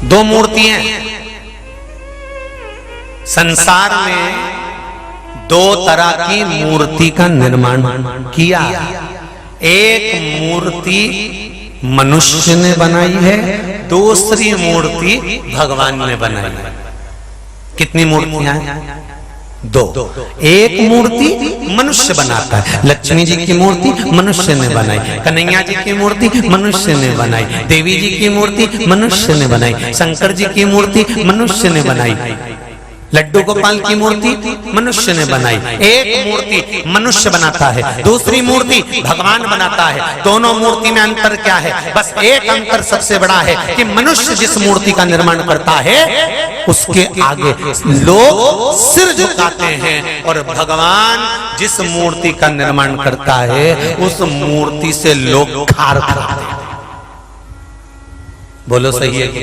दो मूर्तियां संसार में, दो तरह की मूर्ति का निर्माण किया। एक मूर्ति मनुष्य ने बनाई है, दूसरी मूर्ति भगवान ने बनाई है। कितनी मूर्तियां हैं? दो। एक मूर्ति मनुष्य बनाता है, लक्ष्मी जी की मूर्ति मनुष्य ने बनाई, कन्हैया जी की मूर्ति मनुष्य ने बनाई, देवी जी की मूर्ति मनुष्य ने बनाई, शंकर जी की मूर्ति मनुष्य ने बनाई, लड्डू गोपाल की मूर्ति मनुष्य ने बनाई। एक मूर्ति मनुष्य बनाता है, दूसरी मूर्ति भगवान बनाता है। दोनों मूर्ति में अंतर क्या है? बस एक अंतर सबसे बड़ा है कि मनुष्य जिस मूर्ति का निर्माण करता है उसके आगे लोग सिर झुकाते हैं, और भगवान जिस मूर्ति का निर्माण करता है उस मूर्ति से लोग खार खाते हैं। बोलो सही है कि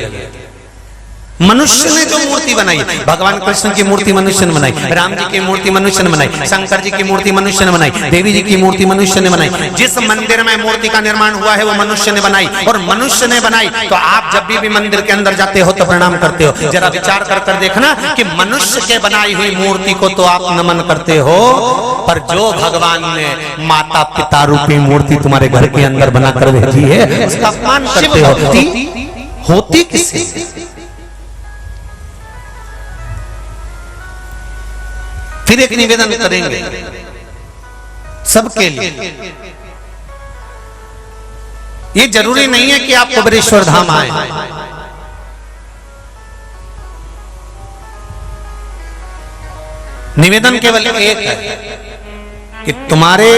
मनुष्य ने जो मूर्ति बनाई, भगवान कृष्ण की मूर्ति मनुष्य ने बनाई, राम जी की मूर्ति मनुष्य ने बनाई, शंकर जी की मूर्ति मनुष्य ने बनाई, देवी जी की मूर्ति मनुष्य ने बनाई। जिस मंदिर में मूर्ति का निर्माण हुआ है वो मनुष्य ने बनाई, और मनुष्य ने बनाई तो आप जब भी मंदिर के अंदर जाते हो तो प्रणाम करते हो। जरा विचार कर देखना कि मनुष्य के बनाई हुई मूर्ति को तो आप नमन करते हो, पर जो भगवान ने माता पिता रूपी मूर्ति तुम्हारे घर के अंदर बनाकर भेजी है उसका अपमान करते हो। होती किससे? फिर एक निवेदन करेंगे सबके लिए। ये जरूरी नहीं है कि आप कुबेरेश्वर धाम आए, निवेदन केवल एक है कि तुम्हारे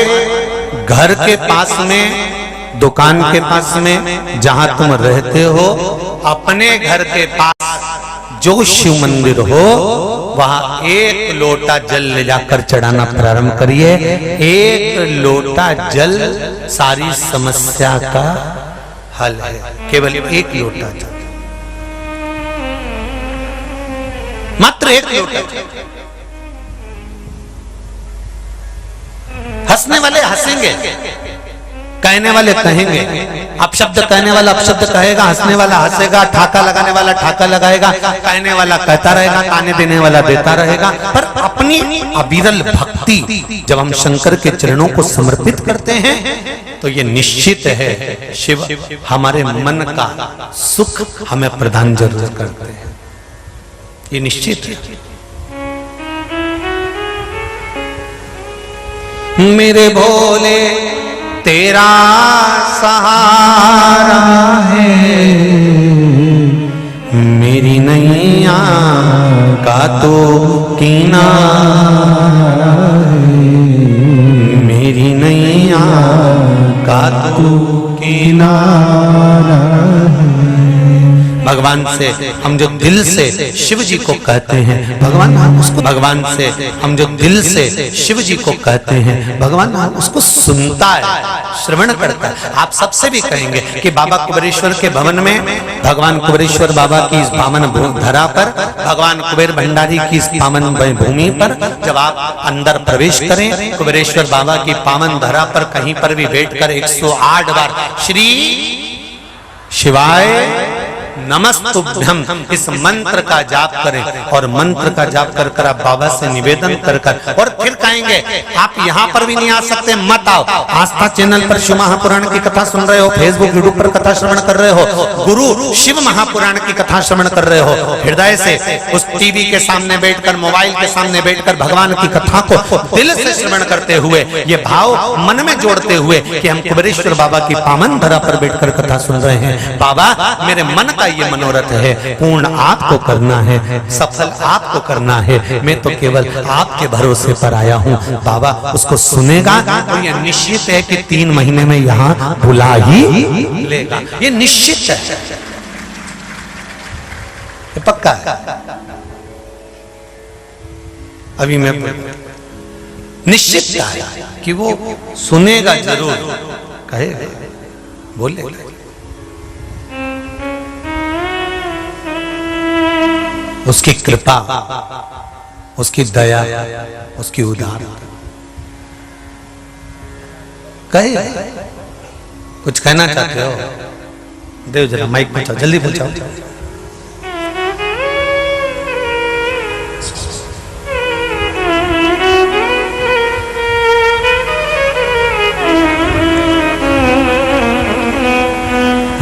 घर के पास में, दुकान के पास में, जहां तुम रहते हो, अपने घर के पास जो शिव मंदिर हो वहां एक लोटा जल ले जाकर चढ़ाना प्रारंभ करिए। एक लोटा जल सारी समस्या का हल है, केवल एक लोटा जल, मात्र एक लोटा। हंसने वाले हंसेंगे, कहने वाले कहेंगे, अपशब्द कहने वाला अपशब्द कहेगा, हंसने वाला हंसेगा, ठाका लगाने वाला ठाका लगाएगा, कहने वाला कहता रहेगा, ताने देने वाला देता रहेगा। पर अपनी अविरल भक्ति जब हम शंकर के चरणों को समर्पित करते हैं तो ये निश्चित है शिव हमारे मन का सुख हमें प्रदान जरूर करते हैं, ये निश्चित है। मेरे भोले तेरा सहारा है, मेरी नैया का तो किनारा है, मेरी नैया का तो किनारा है। भगवान से हम जो दिल से शिव जी को कहते हैं, भगवान उसको, भगवान से हम जो दिल से शिव जी को कहते हैं, भगवान उसको सुनता है, श्रवण करता है। आप सबसे भी कहेंगे कि बाबा कुबेरेश्वर के भवन में, भगवान कुबेरेश्वर बाबा की इस पावन धरा पर, भगवान कुबेर भंडारी की इस पावन भूमि पर जब आप अंदर प्रवेश करें, कुबेरेश्वर बाबा की पावन धरा पर कहीं पर भी बैठकर 108 बार श्री शिवाय नमस्तुभ्यम इस मंत्र का जाप करें, और मंत्र का जाप कर कर आप बाबा से निवेदन कर कर, और फिर कहेंगे आप यहाँ पर भी नहीं आ सकते, मत आओ। आस्था चैनल पर शिव महापुराण की कथा सुन रहे हो, फेसबुक यूट्यूब पर कथा श्रवण कर रहे हो, गुरु शिव महापुराण की कथा श्रवण कर रहे हो, हृदय से उस टीवी के सामने बैठकर, मोबाइल के सामने बैठकर भगवान की कथा को दिल से श्रवण करते हुए, ये भाव मन में जोड़ते हुए कि हम कुबेरेश्वर बाबा की पावन धरा पर बैठकर कथा सुन रहे हैं। बाबा मेरे मन का ये मनोरथ है, पूर्ण आपको करना है, सफल आपको करना है, मैं तो केवल आपके भरोसे पर आया हूँ। बाबा उसको सुनेगा और ये निश्चित है कि 3 महीने में यहाँ बुला ही लेगा, ये निश्चित है, ये पक्का है। अभी मैं निश्चित है कि वो सुनेगा जरूर, कहेगा, बोलेगा। उसकी कृपा, उसकी दया, उसकी उदारता। कहे कुछ कहना चाहते हो? देव जरा माइक पूछाओ, जल्दी पूछाओ।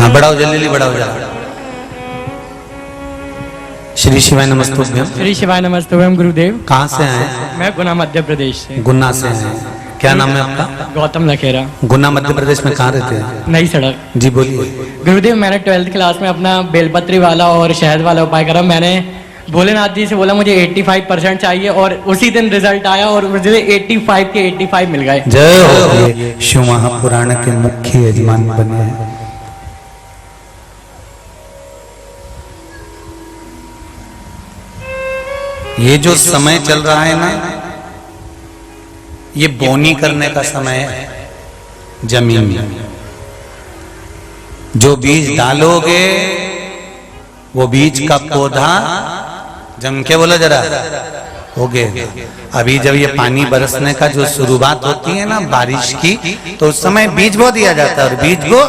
हाँ बढ़ाओ जल्दी बढ़ाओ जरा। श्री शिवाय नमस्तुभ्यम। श्री शिवाय नमस्तुभ्यम गुरुदेव। कहाँ से आए? मैं गुना मध्य प्रदेश से। गुना से आए। क्या नाम है आपका? गौतम लखेरा। गुना मध्य प्रदेश में कहाँ रहते हैं? नई सड़क। जी बोलिए। गुरुदेव मैंने 12th क्लास में अपना बेलपत्री वाला और शहद वाला उपाय करा। मैंने भोलेनाथ जी से बोला मुझे 85% चाहिए और उसी दिन रिजल्ट आया और मुझे 85 के 85 मिल गए। जय हो। ये शिव महापुराण के मुख्य यजमान बने हैं। ये जो समय चल रहा है ना, ये बोनी करने का समय है। जमीन में जो बीज डालोगे वो बीज का पौधा जम के बोला जरा होगे। अभी जब ये पानी बरसने का जो शुरुआत होती है ना बारिश की, तो उस समय बीज बो दिया जाता है और बीज को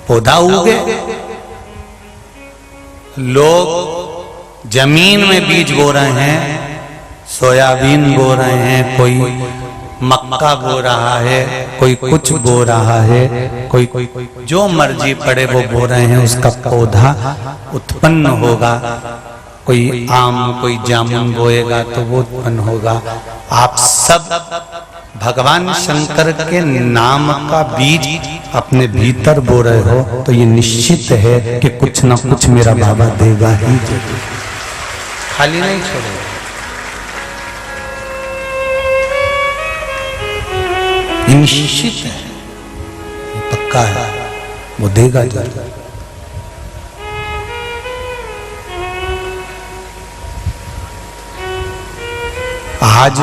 पौधा उगे। लोग जमीन में बीज बो रहे हैं, सोयाबीन बो रहे हैं, कोई मक्का बो रहा है, कोई कुछ बो रहा है, कोई जो मर्जी पड़े वो बो रहे हैं। उसका पौधा उत्पन्न होगा। कोई आम कोई जामुन बोएगा तो वो उत्पन्न होगा। आप सब भगवान शंकर के नाम का बीज अपने भीतर बो रहे हो, तो ये निश्चित है कि कुछ ना कुछ मेरा बाबा देगा ही, खाली नहीं छोड़ेगा। निश्चित है, पक्का है, वो देगा जरूर। आज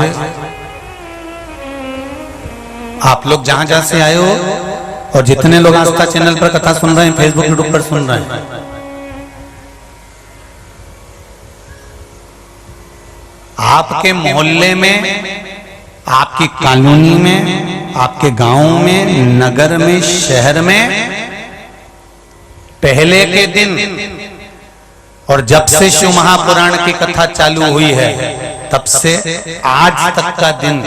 आप लोग जहां जहां से आए हो और जितने लोग आस्था चैनल पर कथा सुन रहे हैं, फेसबुक यूट्यूब पर सुन रहे हैं, आपके मोहल्ले में, आपकी कॉलोनी में, आपके गांव में, नगर में, शहर में पहले के दिन और जब से शिव महापुराण की कथा चालू हुई है तब से आज तक का दिन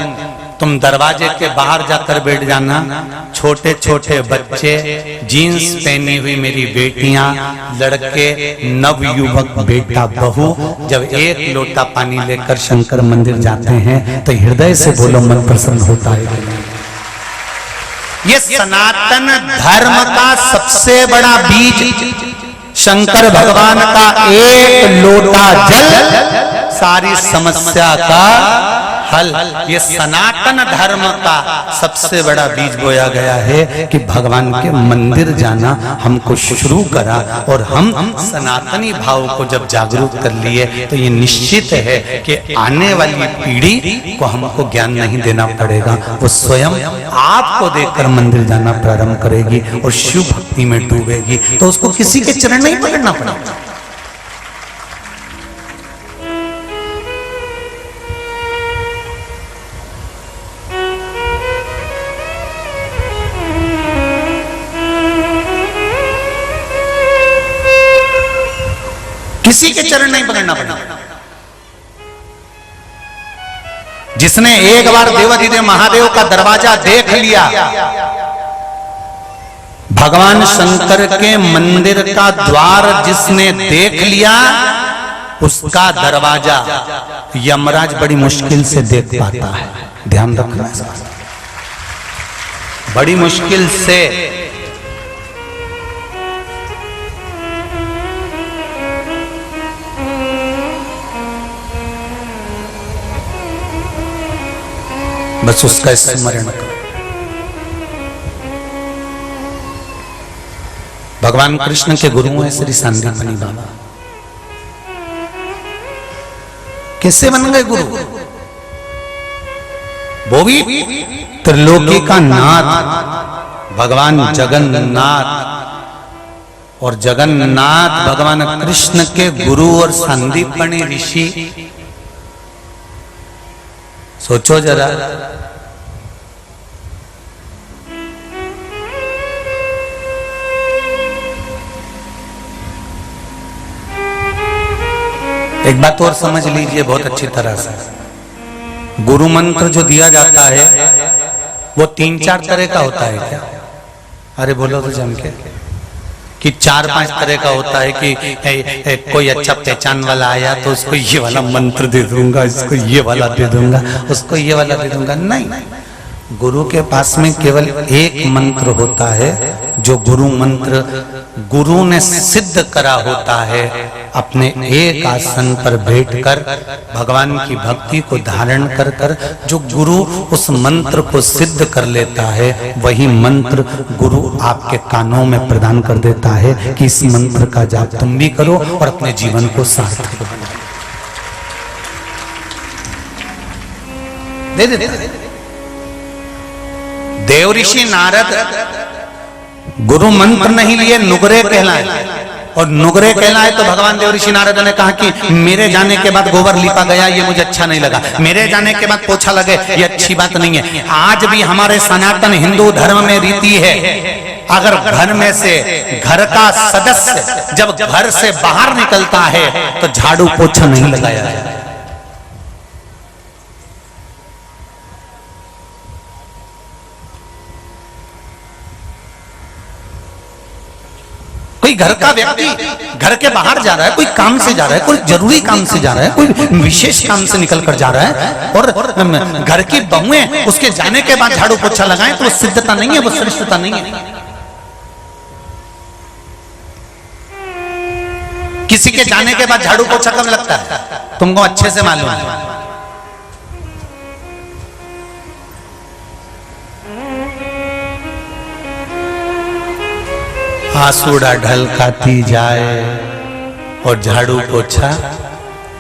तुम दरवाजे के बाहर जाकर बैठ जाना। छोटे छोटे बच्चे, जीन्स पहनी हुई मेरी बेटियां, लड़के, नवयुवक, बेटा बहू जब एक लोटा पानी लेकर शंकर मंदिर जाते हैं तो हृदय से बोलो मन प्रसन्न होता है। ये सनातन धर्म का सबसे बड़ा बीज शंकर भगवान का एक लोटा जल सारी समस्या का हल। ये सनातन धर्म का सबसे बड़ा बीज बोया गया है कि भगवान के मंदिर जाना हमको शुरू करा और हम सनातनी भाव को जब जागरूक कर लिए तो ये निश्चित है कि आने वाली पीढ़ी को हमको ज्ञान नहीं देना पड़ेगा, वो स्वयं आपको देखकर मंदिर जाना प्रारंभ करेगी और शिव भक्ति में डूबेगी। तो उसको किसी के चरण नहीं पकड़ना पड़ेगा। किसी के चरण नहीं पकड़ना पड़ेगा। जिसने एक बार देवाधिदेव महादेव का दरवाजा देख लिया, भगवान शंकर के मंदिर का द्वार जिसने देख लिया, उसका दरवाजा यमराज बड़ी मुश्किल से देख पाता है। ध्यान रखना है, बड़ी मुश्किल से। बस उसका स्मरण करो। भगवान कृष्ण के गुरु हैं श्री सांदीपनी बाबा। किससे बन गए गुरु? वो भी त्रिलोकी का नाथ भगवान जगन्नाथ, और जगन्नाथ भगवान कृष्ण के गुरु और सांदीपनी ऋषि। सोचो जरा, एक बात और समझ लीजिए बहुत अच्छी तरह से। गुरु मंत्र जो दिया जाता है वो 3-4 तरह का होता है क्या? अरे बोलो तो जम के कि 4-5 तरह का होता है कि कोई अच्छा पहचान वाला आया तो उसको ये वाला मंत्र दे दूंगा, इसको ये वाला दे दूंगा, उसको ये वाला दे दूंगा। नहीं, गुरु के पास में केवल एक मंत्र होता है, जो गुरु मंत्र गुरु ने सिद्ध करा होता है। अपने एक आसन पर बैठकर भगवान की भक्ति को धारण कर कर जो गुरु उस मंत्र को सिद्ध कर लेता है, वही मंत्र गुरु आपके कानों में प्रदान कर देता है कि इस मंत्र का जाप तुम भी करो और अपने जीवन को सार्थक बनाओ। दे दे देव ऋषि नारद गुरु मंत्र नहीं लिए, नुगरे कहलाए, और नुगरे कहलाए तो भगवान देव ऋषि नारद ने कहा कि मेरे जाने के बाद गोबर लिपा गया, ये मुझे अच्छा नहीं लगा, मेरे जाने के बाद पोछा लगे, ये अच्छी बात नहीं है। आज भी हमारे सनातन हिंदू धर्म में रीति है, अगर घर में से घर का सदस्य जब घर से बाहर निकलता है तो झाड़ू पोछा नहीं लगाया जाए। कोई घर का व्यक्ति घर के बाहर जा रहा है, कोई काम से जा रहा है, कोई जरूरी काम से जा रहा है, कोई विशेष काम से निकल कर जा रहा है, और घर की बहुएं उसके जाने के बाद झाड़ू पोछा लगाएं तो वो सिद्धता नहीं है, वो श्रेष्ठता नहीं है। किसी के जाने के बाद झाड़ू पोछा कब लगता है तुमको अच्छे से मालूम है। आसूड़ा ढलकाती जाए और झाड़ू पोछा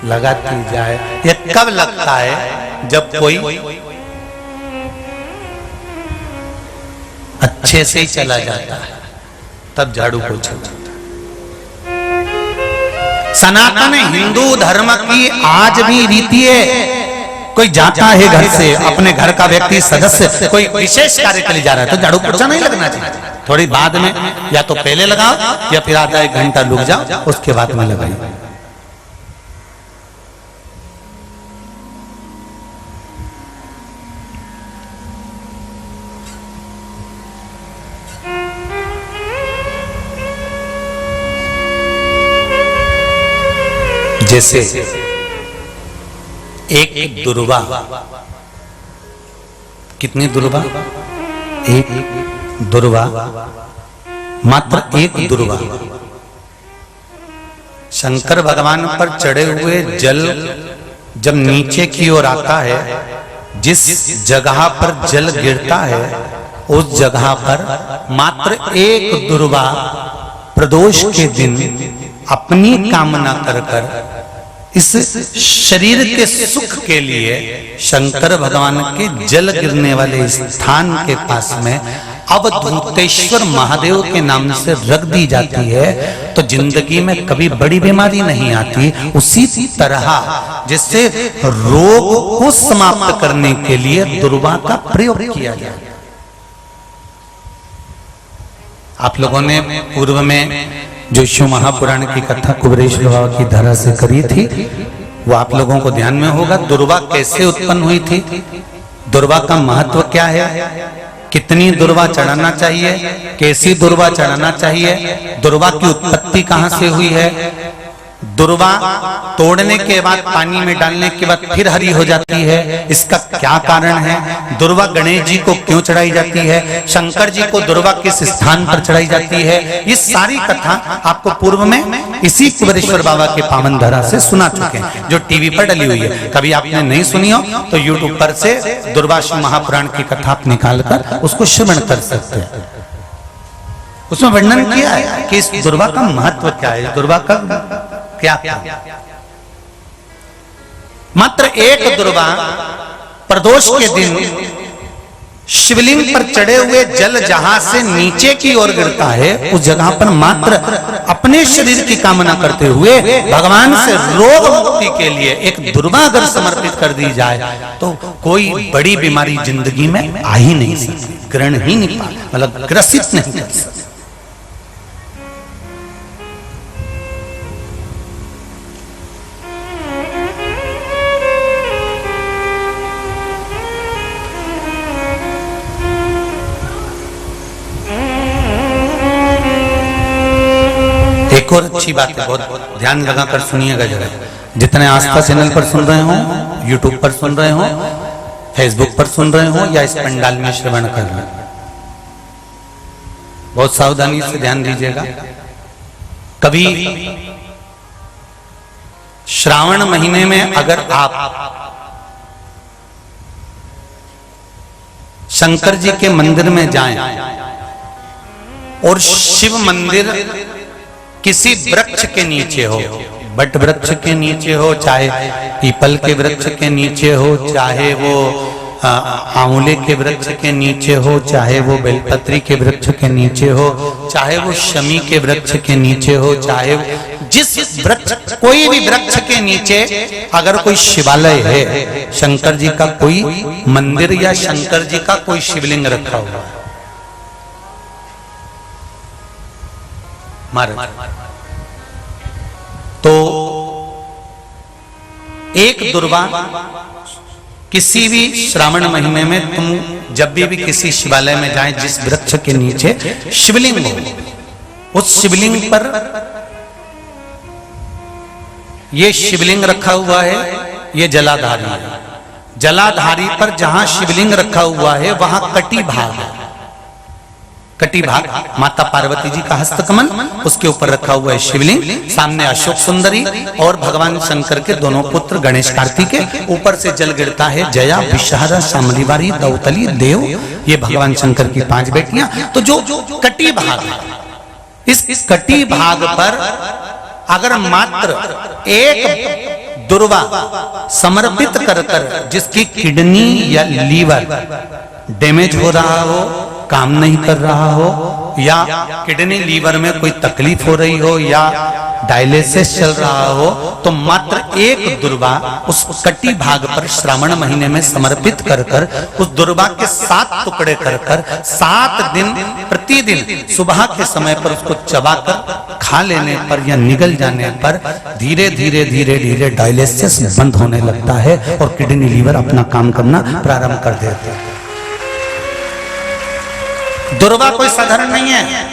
लगाती जाए। ये कब लगता है? जब कोई अच्छे से ही चला जाता है, तब झाड़ू पोछा लगता है। सनातन हिंदू धर्म की आज भी रीति है, कोई जाता है घर से, अपने घर का व्यक्ति सदस्य कोई विशेष कार्य के लिए जा रहा है तो झाड़ू पोछा नहीं लगना चाहिए। थोड़ी बाद में या तो पहले लगाओ या फिर आधा 1 घंटा रुक जाओ, उसके बाद में लगाइए। जैसे एक दुर्वा, कितनी दुर्वा? एक दुर्वा, मात्र एक दुर्वा शंकर भगवान पर चढ़े हुए जल जब नीचे की ओर आता है, जिस जगह पर जल गिरता है उस जगह पर मात्र एक दुर्वा प्रदोष के दिन अपनी कामना कर कर इस शरीर के सुख के लिए शंकर भगवान के जल गिरने वाले स्थान के पास में अवधूतेश्वर महादेव के नाम से रख दी जाती है, तो जिंदगी में कभी बड़ी बीमारी नहीं आती। उसी तरह जिससे रोग को समाप्त करने के लिए दुर्वा का प्रयोग किया गया। आप लोगों ने पूर्व में जो शिव महापुराण की कथा कुबेरेश्वर बाबा की धारा से करी थी, वो आप लोगों को ध्यान में होगा। दुर्वा कैसे उत्पन्न हुई थी, दुर्वा का महत्व क्या है, कितनी दुर्वा चढ़ाना चाहिए, कैसी दुर्वा चढ़ाना चाहिए, दुर्वा की उत्पत्ति कहां से हुई है, दुर्वा तोड़ने के बाद पानी में डालने के बाद फिर हरी हो जाती है, इसका क्या कारण है, दुर्वा गणेश जी को क्यों चढ़ाई जाती है, शंकर जी को दुर्वा किस स्थान पर चढ़ाई जाती है, ये सारी कथा आपको पूर्व में इसी कुबेरेश्वर बाबा के पावन धारा से सुना चुके हैं, जो टीवी पर डली हुई है। कभी आपने नहीं सुनी हो तो यूट्यूब पर से दुर्वासा महापुराण की कथा आप निकाल कर उसको श्रवण कर सकते हैं। उसमें वर्णन किया है कि इस दुर्वा का महत्व क्या है, दुर्वा का क्या क्या। मात्र एक दुर्वा प्रदोष के दिन शिवलिंग पर चढ़े हुए जल जहां से नीचे की ओर गिरता है, उस जगह पर मात्र अपने शरीर की कामना करते हुए भगवान से रोग मुक्ति के लिए एक दुर्वा अगर समर्पित कर दी जाए तो कोई बड़ी बीमारी जिंदगी में आ ही नहीं सकती, ग्रहण ही नहीं पाती, मतलब ग्रसित नहीं कर सकती। एक और अच्छी बात है, बहुत ध्यान लगाकर सुनिएगा जरा। जितने आस्था चैनल पर सुन रहे हो, यूट्यूब पर सुन रहे हो, फेसबुक पर सुन रहे हो या इस पंडाल में श्रवण कर रहे हो, बहुत सावधानी से ध्यान दीजिएगा। कभी श्रावण महीने में अगर आप शंकर जी के मंदिर में जाएं और शिव मंदिर किसी वृक्ष के नीचे हो, बट वृक्ष के नीचे हो, चाहे पीपल के वृक्ष के नीचे हो, चाहे वो आंवले के वृक्ष के नीचे हो, चाहे वो बेलपत्री के वृक्ष के नीचे हो, चाहे वो शमी के वृक्ष के नीचे हो, चाहे जिस वृक्ष, कोई भी वृक्ष के नीचे अगर कोई शिवालय है, शंकर जी का कोई मंदिर या शंकर जी का कोई शिवलिंग रखा हुआ है, महाराज, तो एक दुर्वा किसी भी श्रावण महीने में तुम जब भी किसी शिवालय में जाएं, जिस वृक्ष के नीचे शिवलिंग हो, उस शिवलिंग पर ये शिवलिंग रखा हुआ है, ये जलाधारी है। जलाधारी पर जहां शिवलिंग रखा हुआ है वहां कटी भाग है, कटी भाग माता पार्वती जी का हस्तकमल, उसके ऊपर रखा हुआ है शिवलिंग, सामने अशोक सुंदरी और भगवान शंकर के दोनों पुत्र गणेश कार्तिकेय, ऊपर से जल गिरता है जया, विषहरा, शामलीवारी, दौतली, देव, ये भगवान शंकर की 5 बेटियां। तो जो कटी भाग है, इस कटी भाग पर अगर मात्र एक दुर्वा समर्पित कर कर, जिसकी किडनी या लीवर डैमेज हो रहा हो, काम नहीं कर रहा हो, या किडनी लीवर में कोई तकलीफ हो रही हो, या डायलिसिस चल रहा हो, तो मात्र एक दुर्वा उस कटी भाग पर श्रावण महीने में समर्पित कर कर, उस दुर्वा के 7 टुकड़े कर कर 7 दिन प्रतिदिन सुबह के समय पर उसको चबाकर खा लेने पर या निगल जाने पर धीरे धीरे धीरे धीरे डायलिसिस बंद होने लगता है और किडनी लीवर अपना काम करना प्रारंभ कर देते हैं। दुर्वा कोई साधारण नहीं है।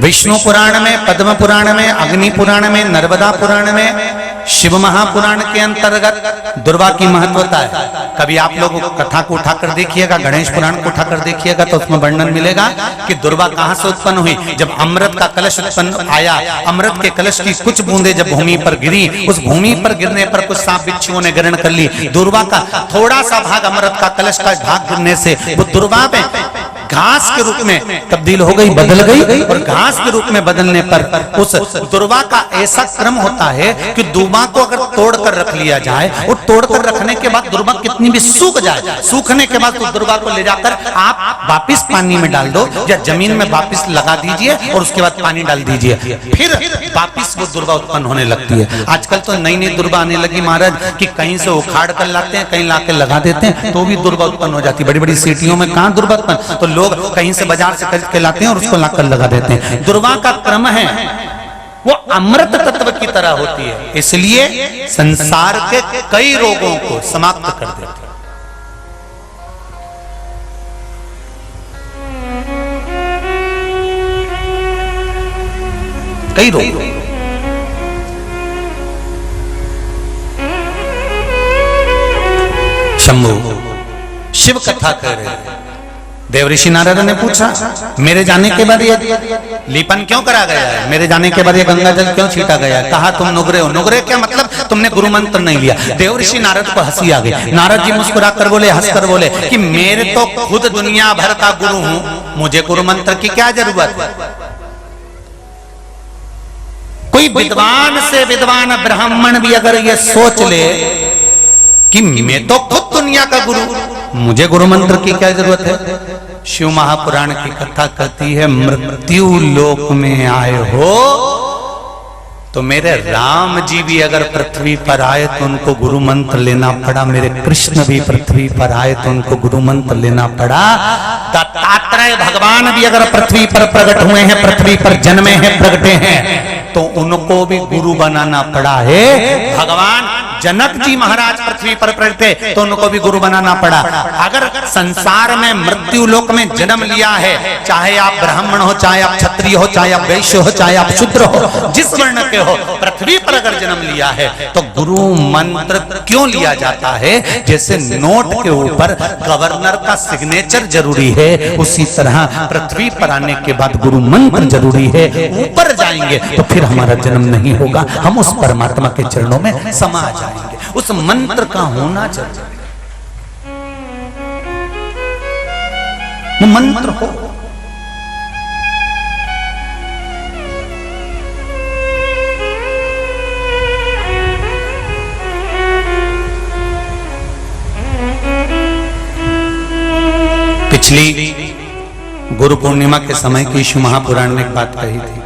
विष्णु पुराण में, पद्म पुराण में, अग्नि पुराण में, नर्मदा पुराण में, शिव महापुराण के अंतर्गत दुर्वा की महत्वता है। कभी आप लोग कथा को उठाकर देखिएगा, गणेश पुराण को उठाकर देखिएगा, तो उसमें वर्णन मिलेगा कि दुर्वा कहां से उत्पन्न हुई। जब अमृत का कलश उत्पन्न आया, अमृत के कलश की कुछ बूंदे जब भूमि पर गिरी, उस भूमि पर गिरने पर कुछ सांप बिच्छुओं ने ग्रहण कर ली। दुर्वा का थोड़ा सा भाग, अमृत का कलश का भाग गिरने से वो दुर्वा में घास के रूप में तब्दील हो गई, बदल गई, और घास के रूप में बदलने पर उस दुर्वा का ऐसा क्रम होता है कि दुर्वा को अगर तोड़कर रख लिया जाए, और तोड़कर रखने के बाद दुर्वा कितनी भी सूख जाए, सूखने के बाद उस दुर्वा को ले जाकर आप वापिस पानी में डाल दो या जमीन में वापिस लगा दीजिए और उसके बाद पानी डाल दीजिए, फिर वापिस वो दुर्वा उत्पन्न होने लगती है। आजकल तो नई नई दुर्वा आने लगी महाराज, कि कहीं से उखाड़ कर लाते हैं, कहीं लाके लगा देते हैं, तो भी दुर्वा उत्पन्न हो जाती है। बड़ी बड़ी सिटियों में कहां दुर्वा उत्पन्न, तो लोग कहीं से बाजार से खरीद के लाते हैं और उसको लाकर लगा देते हैं। दुर्वा का क्रम है, वो अमृत तत्व की तरह होती है, इसलिए संसार के कई रोगों को समाप्त कर देती है। कई रोग, शंभु शिव कथा कह रहे हैं। देवऋषि नारद ने पूछा, मेरे जाने के बाद ये लीपन क्यों करा गया है, मेरे जाने के बाद ये गंगा जल क्यों छीटा गया है? कहा तुम नुगरे हो। नुगरे क्या मतलब? तुमने गुरु मंत्र नहीं लिया। देवऋषि नारद को हंसी आ गई। नारद जी मुस्कुरा कर बोले, हंस कर बोले कि मेरे तो खुद दुनिया भर का गुरु हूं, मुझे गुरु मंत्र की क्या जरूरत है? कोई विद्वान से विद्वान ब्राह्मण भी अगर ये सोच ले कि मैं तो खुद दुनिया का गुरु, मुझे गुरु मंत्र की क्या जरूरत है? शिव महापुराण की कथा कहती है, मृत्यु लोक में आए हो तो मेरे राम जी भी अगर पृथ्वी पर आए तो उनको गुरु मंत्र लेना पड़ा, मेरे कृष्ण भी पृथ्वी पर आए तो उनको गुरु मंत्र लेना पड़ा, दत्तात्रेय भगवान भी अगर पृथ्वी पर प्रकट हुए हैं, पृथ्वी पर जन्मे हैं, प्रगटे हैं, तो उनको भी गुरु बनाना पड़ा है। भगवान जनक जी महाराज पृथ्वी पर प्रकटे तो उनको भी गुरु बनाना पड़ा। अगर संसार में मृत्यु लोक में जन्म लिया है, चाहे आप ब्राह्मण हो, चाहे आप क्षत्रिय हो, चाहे आप वैश्य हो, चाहे आप शूद्र हो, जिस वर्ण के हो, पृथ्वी पर अगर जन्म लिया है तो गुरु मंत्र क्यों लिया जाता है? जैसे नोट के ऊपर गवर्नर का सिग्नेचर जरूरी है, उसी तरह पृथ्वी पर आने के बाद गुरु मंत्र जरूरी है। ऊपर जाएंगे तो फिर हमारा जन्म नहीं होगा, हम उस परमात्मा के चरणों में समा जाएंगे। उस मंत्र का होना चाहिए, वो मंत्र हो। पिछली गुरु पूर्णिमा के समय की शिव महापुराण में एक बात कही थी।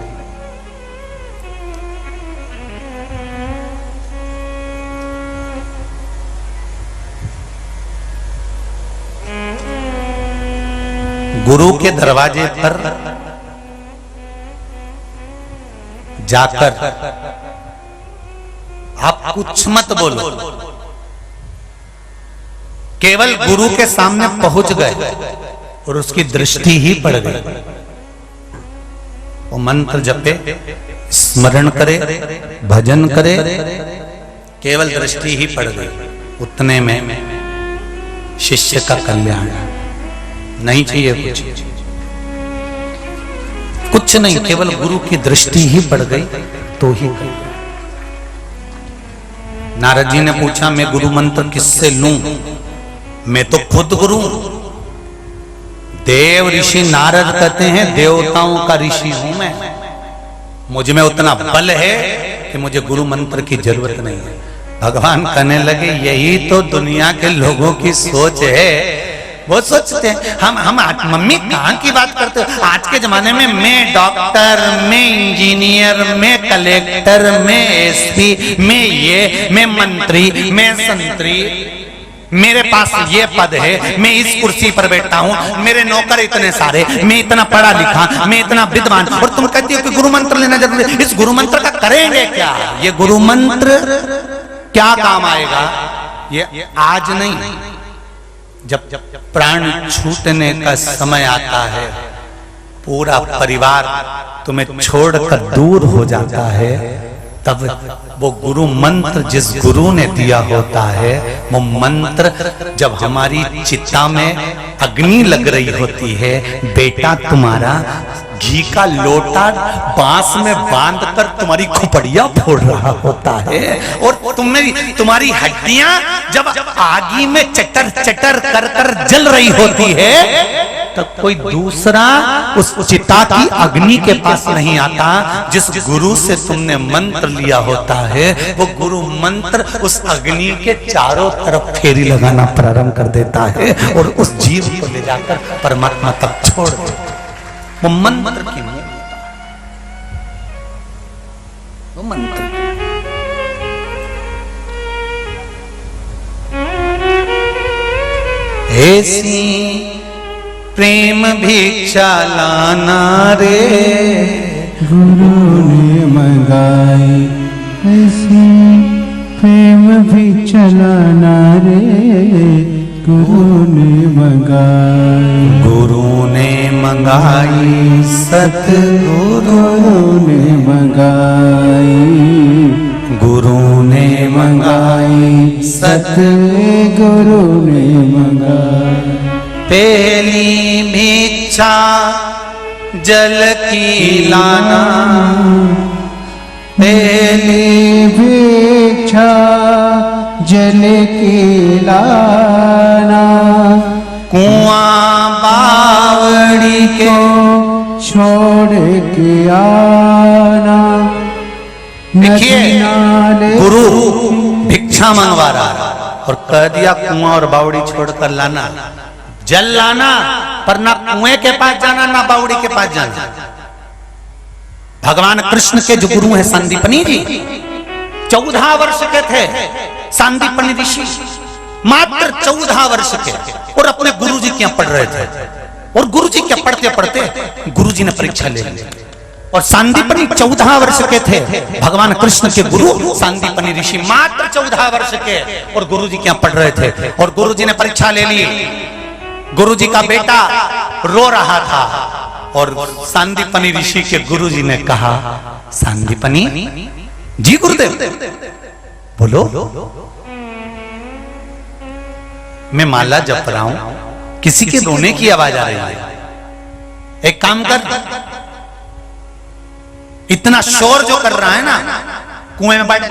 गुरु के दरवाजे पर जाकर आप कुछ मत बोलो, केवल गुरु के सामने पहुंच गए और उसकी दृष्टि ही पड़ गई। वो मंत्र जपे, स्मरण करे, भजन करे, केवल दृष्टि ही पड़ गई, उतने में शिष्य का कल्याण। नहीं चाहिए कुछ नहीं, केवल गुरु की दृष्टि ही पड़ गई तो ही। नारद जी ने पूछा, मैं गुरु मंत्र किससे लूं? मैं तो खुद गुरु हूं। देव ऋषि नारद कहते हैं, देवताओं का ऋषि हूं मैं, मुझ में उतना बल है कि मुझे गुरु मंत्र की जरूरत नहीं है। भगवान कहने लगे, यही तो दुनिया के लोगों की सोच है। वो सोचते हैं हम मम्मी कहाँ की बात करते हो? आज के जमाने में मैं डॉक्टर, मैं इंजीनियर, मैं कलेक्टर, मैं एसपी, मैं मंत्री, मैं संतरी, मेरे पास ये पद है, मैं इस कुर्सी पर बैठा हूँ, मेरे नौकर इतने सारे, मैं इतना पढ़ा लिखा, मैं इतना विद्वान, और तुम कहती हो कि गुरु मंत्र लेना जरूरी है। इस गुरु मंत्र का करेंगे क्या? ये गुरु मंत्र क्या काम आएगा? ये आज नहीं, जब प्राण छूटने का समय आता है, पूरा परिवार तुम्हें छोड़कर दूर हो जाता है, तब वो गुरु मंत्र जिस गुरु ने दिया होता है, वो मंत्र जब हमारी चिता में अग्नि लग रही होती है, बेटा तुम्हारा घी का लोटा बांस में बांधकर तुम्हारी खोपड़ियां फोड़ रहा होता है, और तुम्हारी हड्डियां जब आगी में चटर चटर कर कर जल रही होती है, तब कोई दूसरा उस चिता की अग्नि के पास नहीं आता। जिस गुरु से तुमने मंत्र लिया होता है, वो गुरु मंत्र उस अग्नि के चारों तरफ फेरी लगाना प्रारंभ कर देता है और उस जीव को ले जाकर परमात्मा तक छोड़ देता है। वो मंत्र की मूलता, वो मंत्र। ऐसी प्रेम भिक्षा लाना रे, गुरु ने मंगाई, ऐसी प्रेम भिक्षा लाना रे, गुरु ने मंगाई। गुरु ने मंगाई, सतगुरु ने मंगाई, गुरु ने मंगाई, सतगुरु ने मंगाई। पहली भिक्षा जल की लाना, पहली भिक्षा जल की लाना, कुआं बावड़ी के छोड़ के आना। देखिए, गुरु भिक्षा मंगवा रहा और कह दिया कुआं और बावड़ी छोड़कर लाना, जल लाना, पर ना कुएं के पास जाना ना बावड़ी के पास जाना। भगवान कृष्ण के जो गुरु हैं संदीपनी जी, 14 वर्ष के थे संदीपनी ऋषि, मात्र 14 वर्ष के, और अपने गुरुजी क्या पढ़ रहे थे। और गुरुजी क्या पढ़ते पढ़ते गुरुजी ने परीक्षा ले ली। और सांदीपनी 14 वर्ष के थे। भगवान कृष्ण के गुरु सांदीपनी ऋषि मात्र 14 वर्ष के, और गुरु जी क्या पढ़ रहे थे। और गुरु जी ने परीक्षा ले ली। गुरु जी का बेटा रो रहा था और सांदीपनी ऋषि के गुरु जी ने कहा, सांदीपनी जी गुरुदेव बोलो। मैं माला जप रहा हूं, किसी के रोने की आवाज आ रही है, एक काम कर, इतना शोर जो कर रहा है ना, कुएं में बैठ,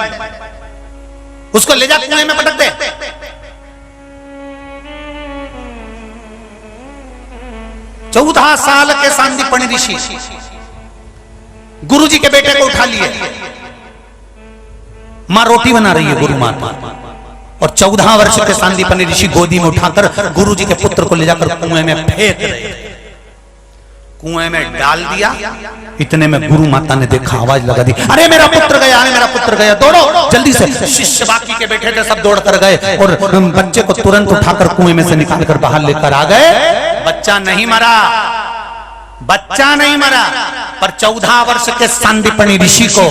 उसको ले जा कुएं में पटक दे। चौदह साल के सांदीपनी ऋषि गुरु जी के बेटे को उठा लिए। मां रोटी बना रही है गुरु माता, और 14 वर्ष के सांदीपनी ऋषि गोदी में उठाकर गुरु जी के पुत्र को ले जाकर कुएं में फेंक रहे थे। कुएं में डाल दिया। इतने में गुरु माता ने देखा, आवाज लगा दी, अरे मेरा पुत्र गया, अरे मेरा पुत्र गया, दौड़ो जल्दी से। शिष्य बाकी के बैठे थे सब दौड़ कर गए और बच्चे को तुरंत उठाकर कुएं में से निकालकर बाहर लेकर आ गए। बच्चा नहीं मरा, बच्चा नहीं मरा, पर 14 वर्ष के सांदीपनी ऋषि को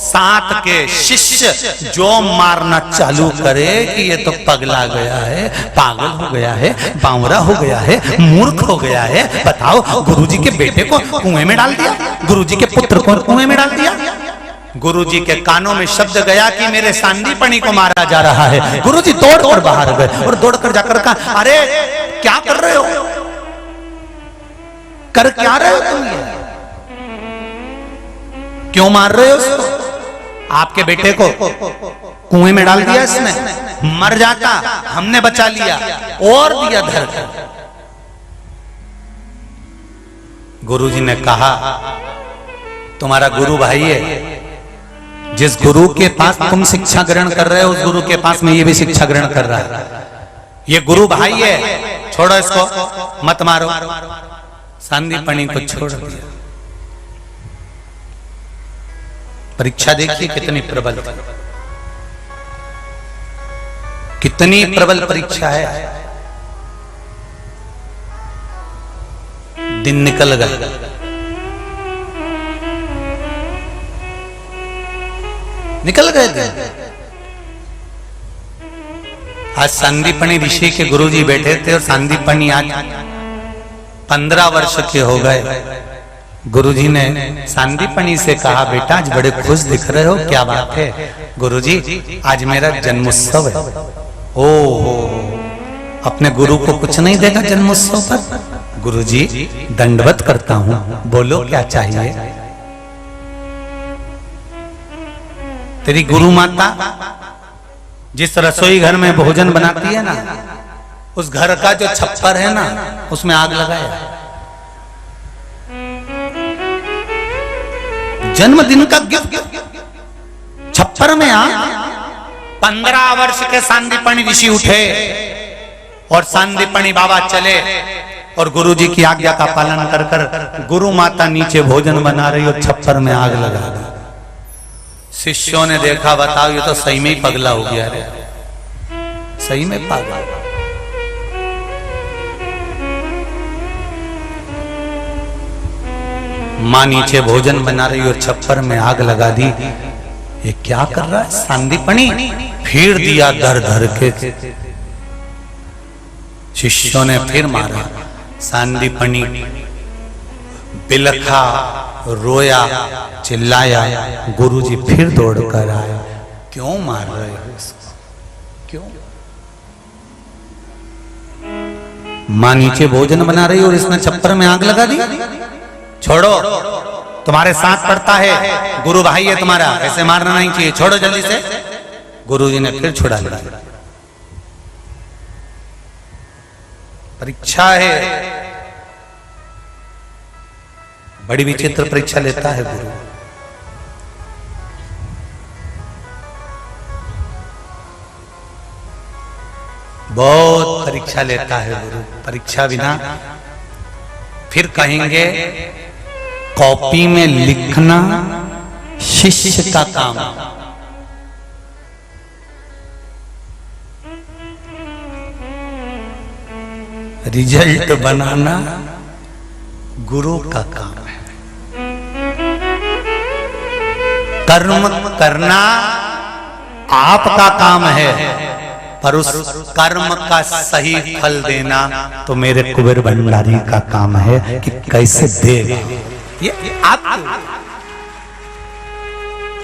7 के शिष्य जो मारना चालू करे कि ये तो पगला गया है, पागल हो गया है, बावरा हो गया है, मूर्ख हो गया है। बताओ, गुरुजी के बेटे को कुएं में डाल दिया, गुरुजी के पुत्र को कुएं में डाल दिया। गुरुजी के कानों में शब्द गया कि मेरे सांदीपनी को मारा जा रहा है। गुरुजी दौड़कर बाहर गए और दौड़कर जाकर कहा, अरे क्या कर रहे हो, कर क्या रहे हो तुम, ये क्यों मार रहे हो उसको? आपके बेटे को कुएं में डाल दिया इसने, मर जाता, हमने बचा लिया और दिया धर। गुरुजी ने कहा, तुम्हारा गुरु भाई है, जिस गुरु के पास तुम शिक्षा ग्रहण कर रहे हो उस गुरु के पास में ये भी शिक्षा ग्रहण कर रहा है। ये गुरु भाई है, छोड़ो इसको, मत मारो। सांदीपनी को छोड़ दिया। परीक्षा देखिए कितनी प्रबल, कितनी प्रबल परीक्षा है। दिन निकल गए, निकल गए दिन। आज सांदीपनी ऋषि के गुरुजी बैठे थे और सांदीपनी आज 15 वर्ष के हो गए। गुरुजी ने सांदीपनी से कहा, बेटा आज बड़े खुश दिख रहे हो, क्या बात है? गुरुजी आज मेरा जन्मोत्सव है। ओहो, अपने गुरु को कुछ नहीं देगा जन्मोत्सव पर? गुरुजी दंडवत करता हूं, बोलो क्या चाहिए? तेरी गुरु माता जिस रसोई घर में भोजन बनाती है ना, उस घर का जो छप्पर है ना, उसमें आग लगाए। जन्मदिन का गिफ्ट छप्पर में आग। 15 वर्ष के सांदीपनी ऋषि उठे और सांदीपनी बाबा चले और गुरुजी की आज्ञा का पालन कर कर गुरु माता नीचे भोजन बना रही और छप्पर में आग लगा दी। शिष्यों ने देखा, बताओ ये तो सही में ही पगला हो गया रे, सही में पागल। मां नीचे भोजन बना रही और छप्पर में आग लगा दी। ये क्या कर रहा है सांदीपनी? फिर दिया धर धर के। शिष्यों ने फिर मारा। सांदीपनी बिलखा, रोया, चिल्लाया। गुरुजी फिर दौड़ कर आया, क्यों मार रहे हो इसको, क्यों? मां नीचे भोजन बना रही और इसने छप्पर में आग लगा दी। छोड़ो, तुम्हारे साथ पड़ता है, गुरु भाई है तुम्हारा, ऐसे मारना नहीं चाहिए, छोड़ो जल्दी से। गुरुजी ने फिर छुड़ा लिया। परीक्षा है, बड़ी विचित्र परीक्षा लेता है गुरु। बहुत परीक्षा लेता है गुरु। परीक्षा बिना फिर कहेंगे कॉपी में लिखना शिष्य का काम, रिजल्ट बनाना गुरु का काम है। कर्म करना आपका काम है, पर उस कर्म का सही फल देना तो मेरे कुबेर भंडारी का काम है कि कैसे देगा। ये आप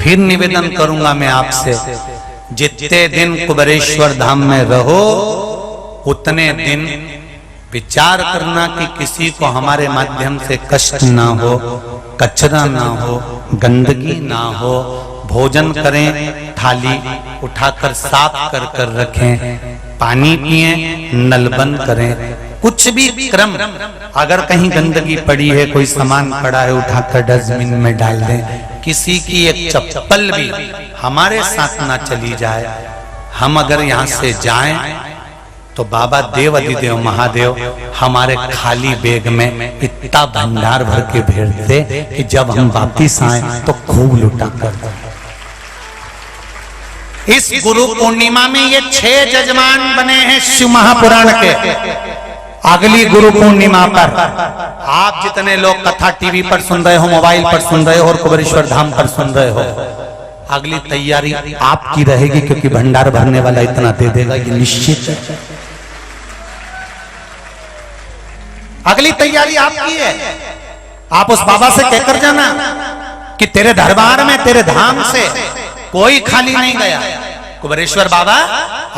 फिर निवेदन करूंगा मैं आपसे, जितने दिन कुबेरेश्वर धाम में रहो उतने दिन विचार करना कि किसी को हमारे माध्यम से कष्ट ना हो, कचरा ना हो, गंदगी ना हो। भोजन करें, थाली उठाकर साफ कर कर रखें, पानी पिएं, नल बंद करें। कुछ भी क्रम, अगर कहीं गंदगी पड़ी है, कोई सामान पड़ा है, उठाकर डस्टबिन में डाल दें। किसी की एक चप्पल भी हमारे साथ ना चली जाए। हम अगर यहाँ से जाएं तो बाबा देव अधिदेव महादेव हमारे खाली बैग में इतना भंडार भर के भेज दे कि जब हम वापिस आए तो खूब लुटा कर। इस गुरु पूर्णिमा में ये 6 जजमान बने हैं शिव महापुराण के। अगली गुरु पूर्णिमा पर आप जितने लोग कथा टीवी पर सुन रहे हो, मोबाइल पर सुन रहे हो और कुबेरेश्वर धाम पर सुन रहे हो, अगली तैयारी आपकी रहेगी, क्योंकि भंडार भरने वाला इतना दे देगा, ये निश्चित है। अगली तैयारी आपकी है। आप उस बाबा से कहकर जाना कि तेरे दरबार में, तेरे धाम से कोई खाली नहीं गया। कुबेरेश्वर बाबा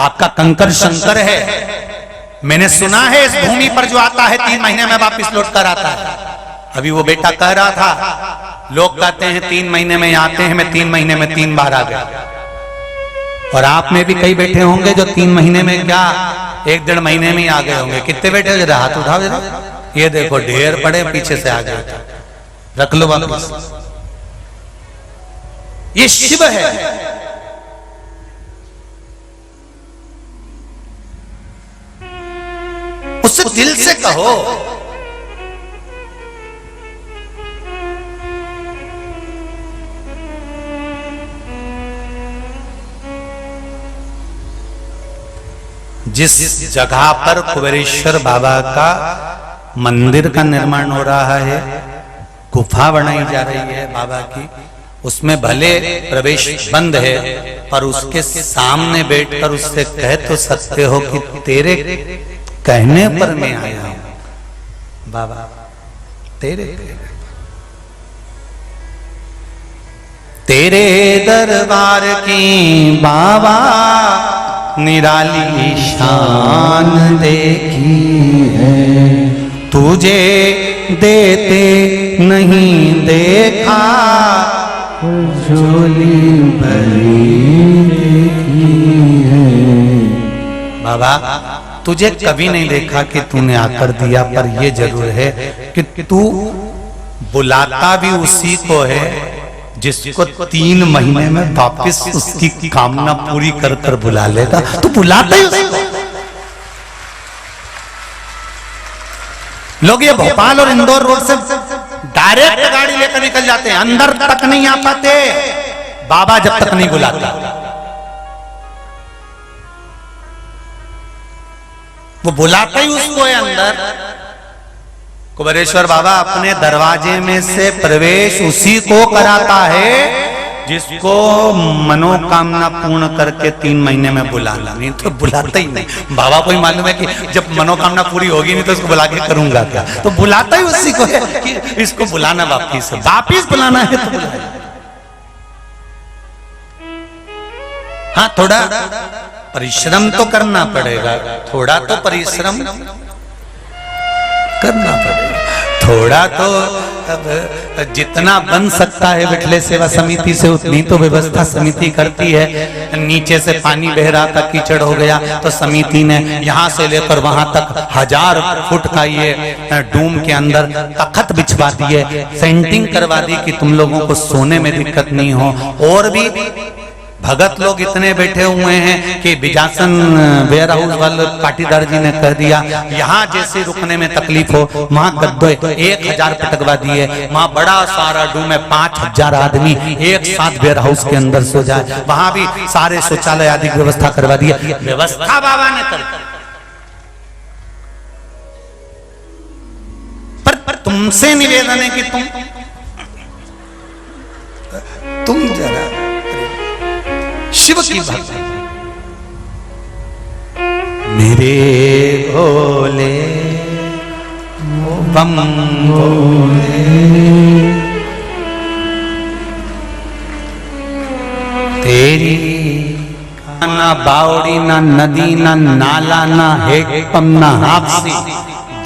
आपका कंकर शंकर है। मैंने सुना है इस भूमि पर जो आता है 3 महीने में वापस लौट कर आता है। अभी वो बेटा कह रहा था, लोग कहते हैं 3 महीने में आते हैं, मैं 3 महीने में 3 बार आ गया। और आप में भी कई बैठे होंगे जो 3 महीने में क्या 1-1.5 महीने में ही आ गए होंगे। कितने बैठे हो? जरा हाथ उठाओ जरा। ये देखो ढेर पड़े, पीछे से आ गए। रख लो वापस। ये शिव है। उससे दिल से कहो। जिस जगह पर कुबेरेश्वर बाबा का मंदिर का निर्माण हो रहा है, गुफा बनाई जा रही है बाबा की, उसमें भले प्रवेश बंद है, पर उसके सामने बैठकर उससे कह तो सकते हो कि तेरे कहने पर मैं आया हूं बाबा, तेरे दरबार की बाबा निराली शान देखी है, तुझे देते नहीं देखा, झोली भरी देखी है। बाबा तुझे कभी नहीं देखा कि तूने आकर दिया, पर ये जरूर है कि तू बुलाता भी उसी को है जिसको 3 महीने में वापस उसकी कामना पूरी कर कर बुला लेगा। तू बुलाता ही उसको। लोग ये भोपाल और इंदौर रोड से डायरेक्ट गाड़ी लेकर निकल जाते हैं, अंदर तक नहीं आ पाते बाबा जब तक नहीं बुलाता। वो बुलाता ही उसको है अंदर। कुबेरेश्वर बाबा अपने दरवाजे में से प्रवेश उसी को कराता है जिसको मनोकामना पूर्ण करके 3 महीने में बुलाना, नहीं तो बुलाता ही नहीं। बाबा को ही मालूम है कि जब मनोकामना पूरी होगी नहीं तो उसको बुला के करूंगा क्या, तो बुलाता ही उसी को है कि इसको बुलाना वापिस बुलाना है तो बुलाए। हाँ, थोड़ा परिश्रम तो करना पड़ेगा, थोड़ा तो परिश्रम करना पड़ेगा, थोड़ा तो अब जितना बन सकता है विठले सेवा समिति से उतनी तो व्यवस्था समिति करती है। नीचे से पानी बह रहा था, कीचड़ हो गया, तो समिति ने यहाँ से लेकर वहां तक 1000 फुट का ये डूम के अंदर तख्त बिछवा दिए, सेंटिंग करवा दी कि तुम लोगों को सोने में दिक्कत नहीं हो। और भी भगत लोग इतने बैठे हुए हैं कि बिजासन वेयर हाउस वाले पाटीदार जी ने कह दिया यहाँ जैसे रुकने में तकलीफ हो वहां गद्दे 1000 पटकवा दिए, वहां बड़ा सारा डूम है, 5000 आदमी एक साथ वेयर हाउस के अंदर सो जाए, वहां भी सारे शौचालय आदि की व्यवस्था करवा दी। व्यवस्था बाबा ने कर, पर तुमसे निवेदन है कि तुम तुम जरा शिव की भक्ति। मेरे भोले बम भोले, तेरी ना बावड़ी ना नदी ना नाला ना हेडपंप ना हापसी,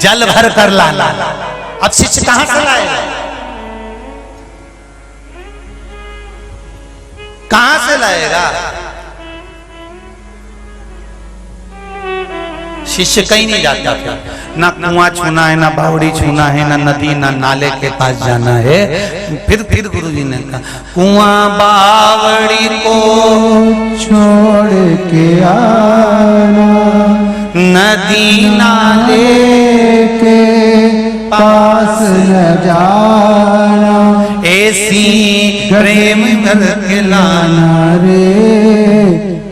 जल भर कर लाला। अब शिष्य कहां से लाएगा? कहां से लाएगा? शिष्य कहीं नहीं जाता था, ना कुआं छूना है, ना बावड़ी छूना है, ना नदी ना नाले के पास जाना है। फिर गुरुजी ने कहा कुआं बावड़ी को छोड़ के आना, नदी नाले के पास न जाना, ऐसी प्रेम भर के लाना रे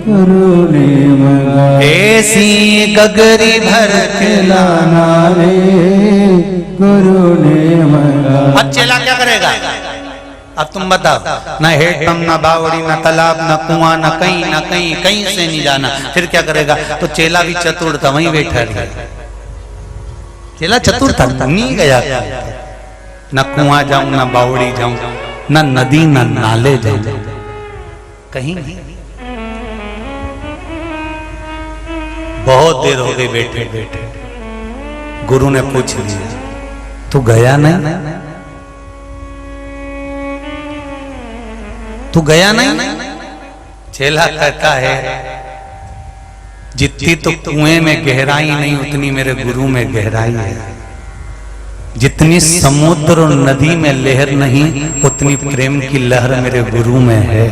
गुरु ने मगा, ऐसी गगरी भर के लाना रे गुरु ने मगा। अब चेला क्या करेगा? अब तुम बताओ, ना हेडपंप ना बावड़ी ना तालाब ना कुआं ना कहीं से नहीं जाना। फिर क्या करेगा? तो चेला भी चतुर था, वहीं बैठा रहा। चेला चतुर था, नहीं गया ना कुआं जाऊं ना बावड़ी जाऊं ना नदी ना नाले जाऊं, कहीं नहीं। बहुत देर हो गई बैठे बैठे, गुरु ने पूछ लिया तू गया नहीं? तू गया नहीं? चेला कहता है जितनी तो कुएं में गहराई नहीं, उतनी मेरे गुरु में गहराई है। जितनी समुद्र और नदी में लहर नहीं, उतनी प्रेम की लहर मेरे गुरु में है।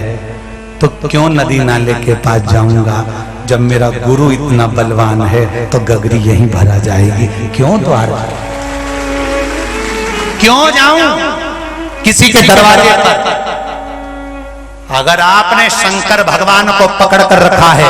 तो क्यों नदी नाले के पास जाऊंगा? जब मेरा गुरु इतना बलवान है तो गगरी यहीं भरा जाएगी। क्यों द्वार, क्यों जाऊं किसी के दरवाजे पर? अगर आपने शंकर भगवान को पकड़ कर रखा है,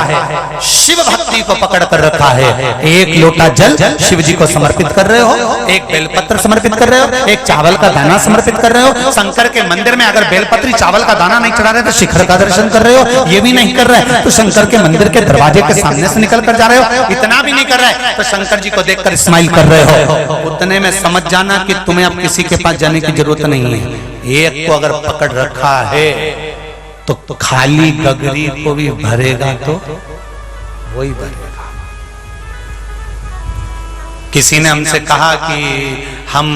शिव भक्ति को पकड़ कर रखा है, एक लोटा जल शिव जी को समर्पित कर रहे हो, एक बेलपत्र समर्पित कर रहे हो, एक चावल का दाना समर्पित कर रहे हो। शंकर के मंदिर में अगर बेलपत्री चावल का दाना नहीं चढ़ा रहे तो शिखर का दर्शन कर रहे हो, ये भी नहीं कर रहे तो शंकर के मंदिर के दरवाजे के सामने से निकल कर जा रहे हो, इतना भी नहीं कर रहे तो शंकर जी को देखकर स्माइल कर रहे हो। उतने में समझ जाना कि तुम्हें अब किसी के पास जाने की जरूरत नहीं है। एक को अगर पकड़ रखा है तो खाली गगरी को भी भरेगा तो वही भरेगा। किसी ने हमसे कहा कि हम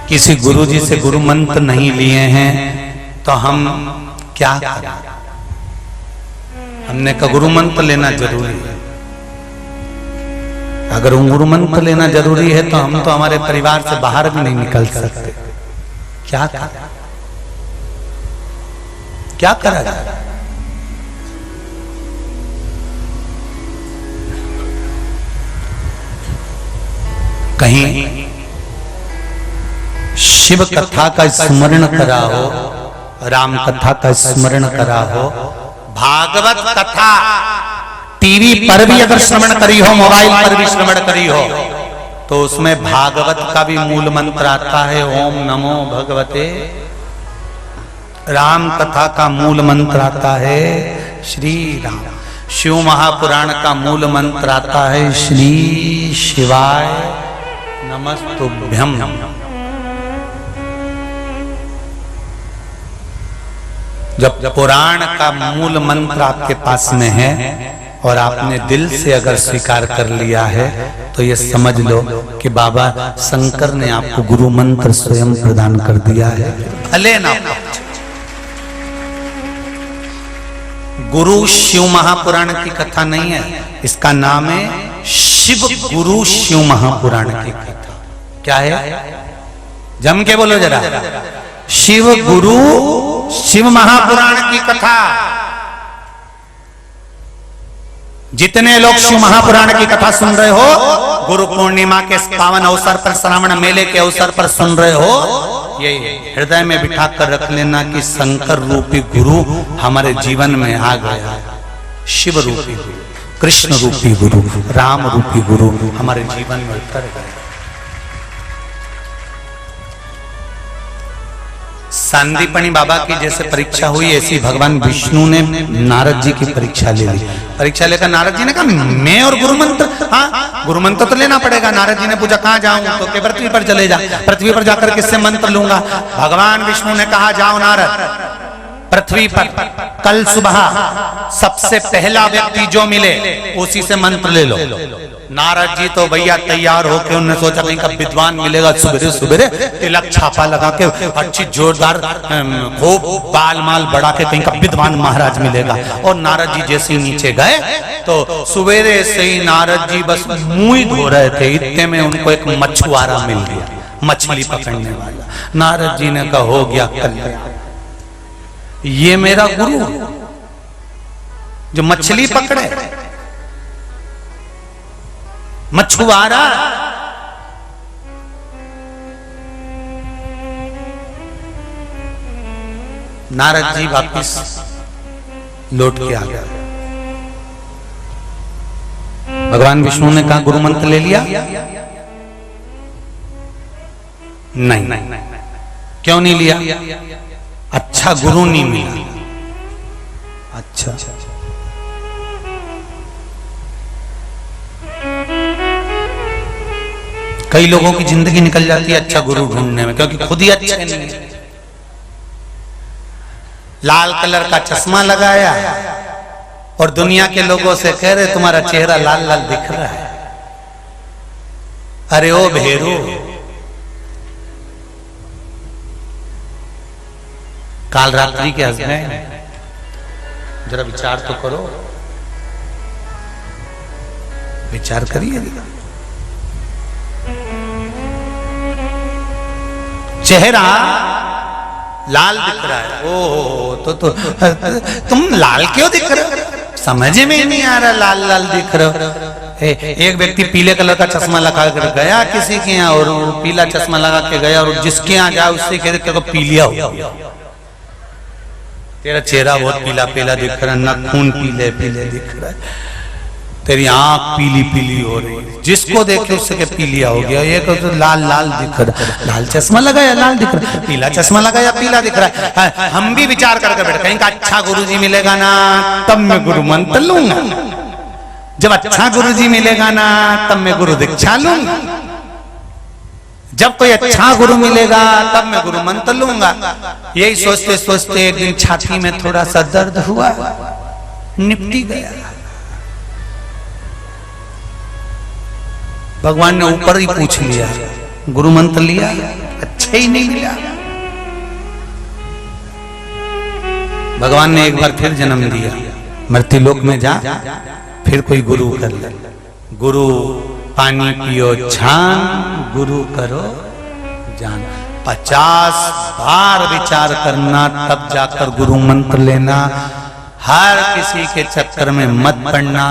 किसी गुरुजी से गुरु मंत्र नहीं लिए हैं तो हम क्या करें? हमने कहा गुरु मंत्र लेना जरूरी है। अगर गुरु मंत्र लेना जरूरी है तो हम तो हमारे परिवार से बाहर भी नहीं निकल सकते। क्या करें? क्या करा जाए? कहीं शिव कथा का स्मरण करा हो, राम कथा का स्मरण करा हो, भागवत कथा टीवी पर भी अगर श्रवण करी हो, मोबाइल पर भी श्रवण करी हो, तो उसमें भागवत का भी मूल मंत्र आता है ओम नमो भगवते। राम कथा का मूल मंत्र आता है श्री राम। शिव महापुराण का मूल मंत्र आता है श्री शिवाय नमस्तुभ्यम। जब पुराण का मूल मंत्र आपके पास में है और आपने दिल से अगर स्वीकार कर लिया है तो ये समझ लो कि बाबा शंकर ने आपको गुरु मंत्र स्वयं प्रदान कर दिया है। भले ना गुरु शिव महापुराण की कथा नहीं है, इसका नाम है शिव गुरु शिव महापुराण की कथा। क्या है? जम के बोलो जरा। शिव गुरु शिव महापुराण की कथा। जितने लोग शिव महापुराण की कथा सुन रहे हो, गुरु पूर्णिमा के पावन अवसर पर, श्रावण मेले के अवसर पर सुन रहे हो, ये हृदय में बिठा कर रख लेना कि शंकर रूपी गुरु हमारे जीवन में आ गया। शिव रूपी गुरु, कृष्ण रूपी गुरु, राम रूपी गुरु हमारे जीवन में उतर गए। सांदीपनी बाबा की जैसे परीक्षा हुई, ऐसी भगवान विष्णु ने नारद जी की परीक्षा ले ली। परीक्षा लेकर नारद जी ने कहा मैं और गुरु मंत्र, हाँ गुरु मंत्र तो लेना पड़ेगा। नारद जी ने पूछा कहाँ जाऊं, तो के पृथ्वी पर चले जा। पृथ्वी पर जाकर किससे मंत्र लूंगा? भगवान विष्णु ने कहा जाओ नारद, पृथ्वी पर कल सुबह सबसे पहला व्यक्ति जो मिले उसी से मंत्र ले लो। नारद जी तो भैया तैयार होके उन्होंने सोचा कहीं का विद्वान मिलेगा, सुबह सुबह तिलक छापा लगा के अच्छी जोरदार खूब बाल माल बढ़ा के कहीं का विद्वान महाराज मिलेगा। और नारद जी जैसे ही नीचे गए तो सवेरे से ही नारद जी बस मुंह ही धो रहे थे, इतने में उनको एक मछुआरा मिल गया, मछली पकड़ने वाला। नारद जी ने कहा हो गया कल्याण, ये मेरा गुरु जो मछली पकड़े, मछुआरा। नारद जी वापिस लौट के आ गया। भगवान विष्णु ने कहा गुरु मंत्र ले लिया? नहीं। क्यों नहीं लिया? अच्छा गुरु नहीं मिला। अच्छा कई लोगों की जिंदगी निकल जाती है अच्छा गुरु ढूंढने में, क्योंकि खुद ही अच्छे नहीं है। लाल कलर का चश्मा लगाया और दुनिया के लोगों से कह रहे तुम्हारा चेहरा लाल लाल दिख रहा है। अरे ओ भेरू, काल रात्रि के हस्बैंड, जरा विचार तो करो, विचार करिए। चेहरा लाल दिख रहा है, ओहो तो तुम लाल क्यों दिख रहे हो? समझ में नहीं आ रहा लाल लाल दिख रहे हो। एक व्यक्ति पीले कलर का चश्मा लगा कर गया किसी के यहाँ, और पीला चश्मा लगा के गया, और जिसके यहाँ जाए उससे कह रहे पीलिया हो, तेरा चेहरा बहुत पीला पीला दिख रहा है, नाखून पीले पीले दिख रहा है, तेरी आंख पीली पीली हो रही है। जिसको देखे उससे के पीलिया हो गया। ये तो लाल लाल दिख रहा है, लाल चश्मा लगाया लाल दिख रहा है, पीला चश्मा लगाया पीला दिख रहा है। हम भी विचार करके बैठे कहीं का अच्छा गुरुजी मिलेगा ना तब मैं गुरु मंत्र लूंगा, जब अच्छा गुरुजी मिलेगा ना तब मैं गुरु दीक्षा लूंगा, जब कोई अच्छा गुरु मिलेगा तब मैं गुरु मंत्र लूंगा। यही सोचते सोचते एक दिन छाती में थोड़ा सा दर्द हुआ, निपटी गया। भगवान ने ऊपर ही पूछ लिया, गुरु मंत्र लिया, अच्छा ही नहीं मिला। भगवान ने एक बार फिर जन्म दिया, मृत्युलोक में जा फिर कोई गुरु कर ले। गुरु पानी पियो छान, गुरु करो जान। 50 बार विचार करना तब जाकर गुरु मंत्र लेना। हर किसी के चक्कर में मत पड़ना।